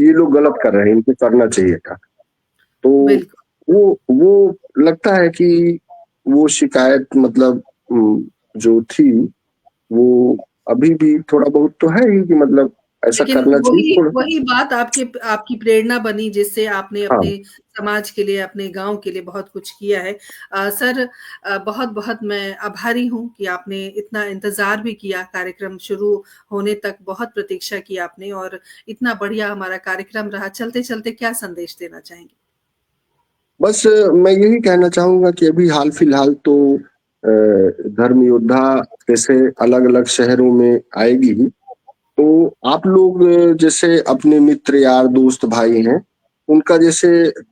ये लोग गलत कर रहे हैं, इनको करना चाहिए था। तो बिल्कुल। वो लगता है कि वो शिकायत मतलब जो थी वो अभी भी थोड़ा बहुत तो है ही कि मतलब ऐसा लेकिन करना चाहिए वही थोड़ा। वही बात आपके आपकी प्रेरणा बनी, जिससे आपने अपने हाँ, समाज के लिए, अपने गांव के लिए बहुत कुछ किया है। सर, बहुत बहुत मैं आभारी हूं कि आपने इतना इंतजार भी किया, कार्यक्रम शुरू होने तक बहुत प्रतीक्षा की आपने, और इतना बढ़िया हमारा कार्यक्रम रहा। चलते चलते क्या संदेश देना चाहेंगे? बस मैं यही कहना चाहूंगा कि अभी हाल फिलहाल तो धर्म योद्धा जैसे अलग अलग शहरों में आएगी ही, तो आप लोग जैसे अपने मित्र यार दोस्त भाई हैं, उनका जैसे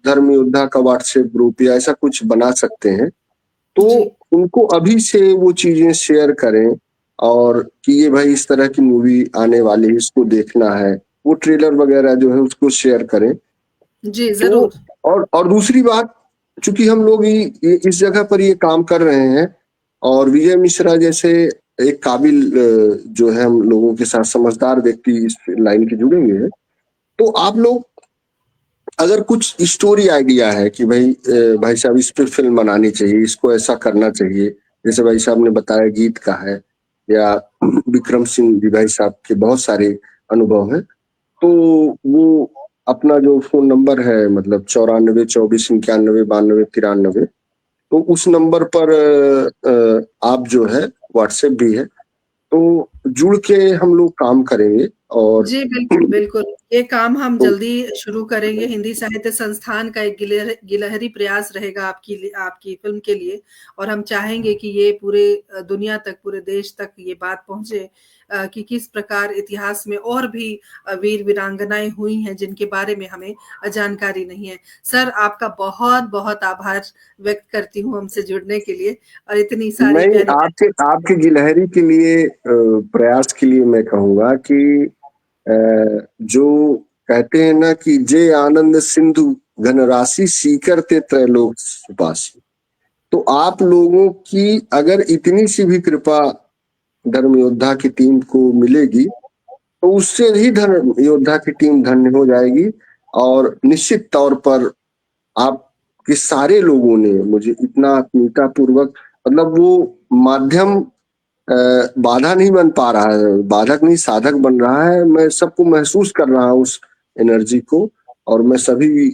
धर्म योद्धा का व्हाट्सएप ग्रुप या ऐसा कुछ बना सकते हैं। तो जी। उनको अभी से वो चीजें शेयर करें और कि ये भाई इस तरह की मूवी आने वाली है, इसको देखना है, वो ट्रेलर वगैरह जो है उसको शेयर करें। जी, तो जरूर। और दूसरी बात, चूंकि हम लोग इस जगह पर ये काम कर रहे हैं और विजय मिश्रा जैसे एक काबिल जो है हम लोगों के साथ समझदार व्यक्ति इस लाइन के जुड़े हुए हैं, तो आप लोग अगर कुछ स्टोरी आइडिया है कि भाई भाई साहब इस पे फिल्म बनानी चाहिए, इसको ऐसा करना चाहिए, जैसे भाई साहब ने बताया गीत का है, या विक्रम सिंह जी भाई साहब के बहुत सारे अनुभव हैं, तो वो अपना जो फोन नंबर है मतलब 94 24 91 92 93, तो उस नंबर पर आप जो है व्हाट्सएप भी है, तो जुड़ के हम लोग काम करेंगे। और जी, बिल्कुल, बिल्कुल। ये काम हम तो जल्दी शुरू करेंगे। हिंदी साहित्य संस्थान का एक गिलहरी प्रयास रहेगा आपकी फ़िल्म के लिए, और हम चाहेंगे कि ये पूरे दुनिया तक, पूरे देश तक ये बात पहुँचे, कि किस प्रकार इतिहास में और भी वीर-वीरांगनाएँ हुई हैं, जिनके बारे में हमें जानकारी नहीं है। सर, आपका बहुत-बहुत आभार व्यक्त करती हूँ हमसे जुड़ने के लिए, और इतनी सारी नहीं, प्यारी-प्यारी आपके आपके गिलहरी के लिए प्रयास के लिए मैं कहूंगा कि जो कहते हैं ना कि जे आनंद सिंधु घन राशि सीकर ते त्रैलोक सुपासी, तो आप लोगों की अगर इतनी सी भी कृपा धर्म योद्धा की टीम को मिलेगी, तो उससे ही धर्म योद्धा की टीम धन्य हो जाएगी। और निश्चित तौर पर आप के सारे लोगों ने मुझे इतना आत्मीयता पूर्वक, मतलब वो माध्यम बाधा नहीं बन पा रहा है, बाधक नहीं साधक बन रहा है, मैं सबको महसूस कर रहा हूँ उस एनर्जी को। और मैं सभी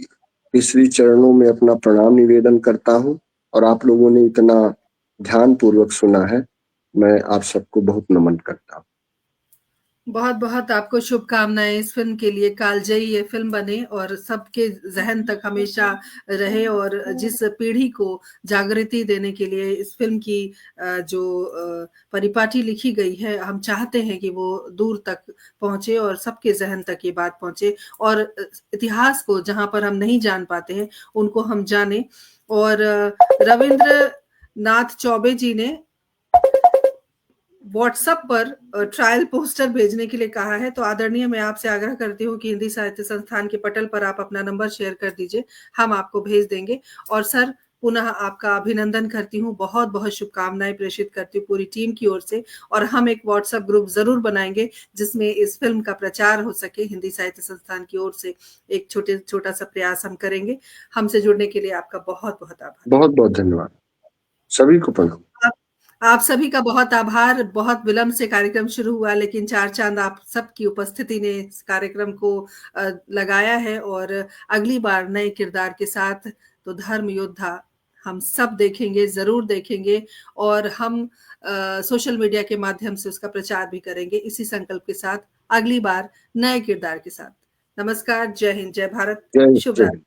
तीसरी चरणों में अपना प्रणाम निवेदन करता हूँ, और आप लोगों ने इतना ध्यान पूर्वक सुना है, मैं आप सबको बहुत नमन करता हूँ। बहुत-बहुत आपको शुभकामनाएँ इस फ़िल्म के लिए। कालजयी ये फ़िल्म बने और सबके ज़हन तक हमेशा रहे, और जिस पीढ़ी को जागृति देने के लिए इस फ़िल्म की जो परिपाटी लिखी गई है, हम चाहते हैं कि वो दूर तक पहुँचे और सबके ज़हन तक ये बात पहुँचे, और इतिहास को जहाँ पर हम नहीं जान पाते हैं, उनको हम जानें। और रविंद्र नाथ चौबे जी ने व्हाट्सएप पर ट्रायल पोस्टर भेजने के लिए कहा है, तो आदरणीय मैं आपसे आग्रह करती हूँ कि हिंदी साहित्य संस्थान के पटल पर आप अपना नंबर शेयर कर दीजिए, हम आपको भेज देंगे। और सर, पुनः आपका अभिनंदन करती हूँ, बहुत बहुत शुभकामनाएं प्रेषित करती हूँ पूरी टीम की ओर से। और हम एक व्हाट्सएप ग्रुप जरूर बनाएंगे जिसमें इस फिल्म का प्रचार हो सके। हिंदी साहित्य संस्थान की ओर से एक छोटा सा प्रयास हम करेंगे। हमसे जुड़ने के लिए आपका बहुत बहुत आभार। बहुत बहुत धन्यवाद, सभी को प्रणाम। आप सभी का बहुत आभार। बहुत विलंब से कार्यक्रम शुरू हुआ, लेकिन चार चांद आप सबकी उपस्थिति ने इस कार्यक्रम को लगाया है। और अगली बार नए किरदार के साथ तो धर्म योद्धा हम सब देखेंगे, जरूर देखेंगे। और हम सोशल मीडिया के माध्यम से उसका प्रचार भी करेंगे, इसी संकल्प के साथ अगली बार नए किरदार के साथ। नमस्कार, जय हिंद, जय भारत, शुभ रात्रि।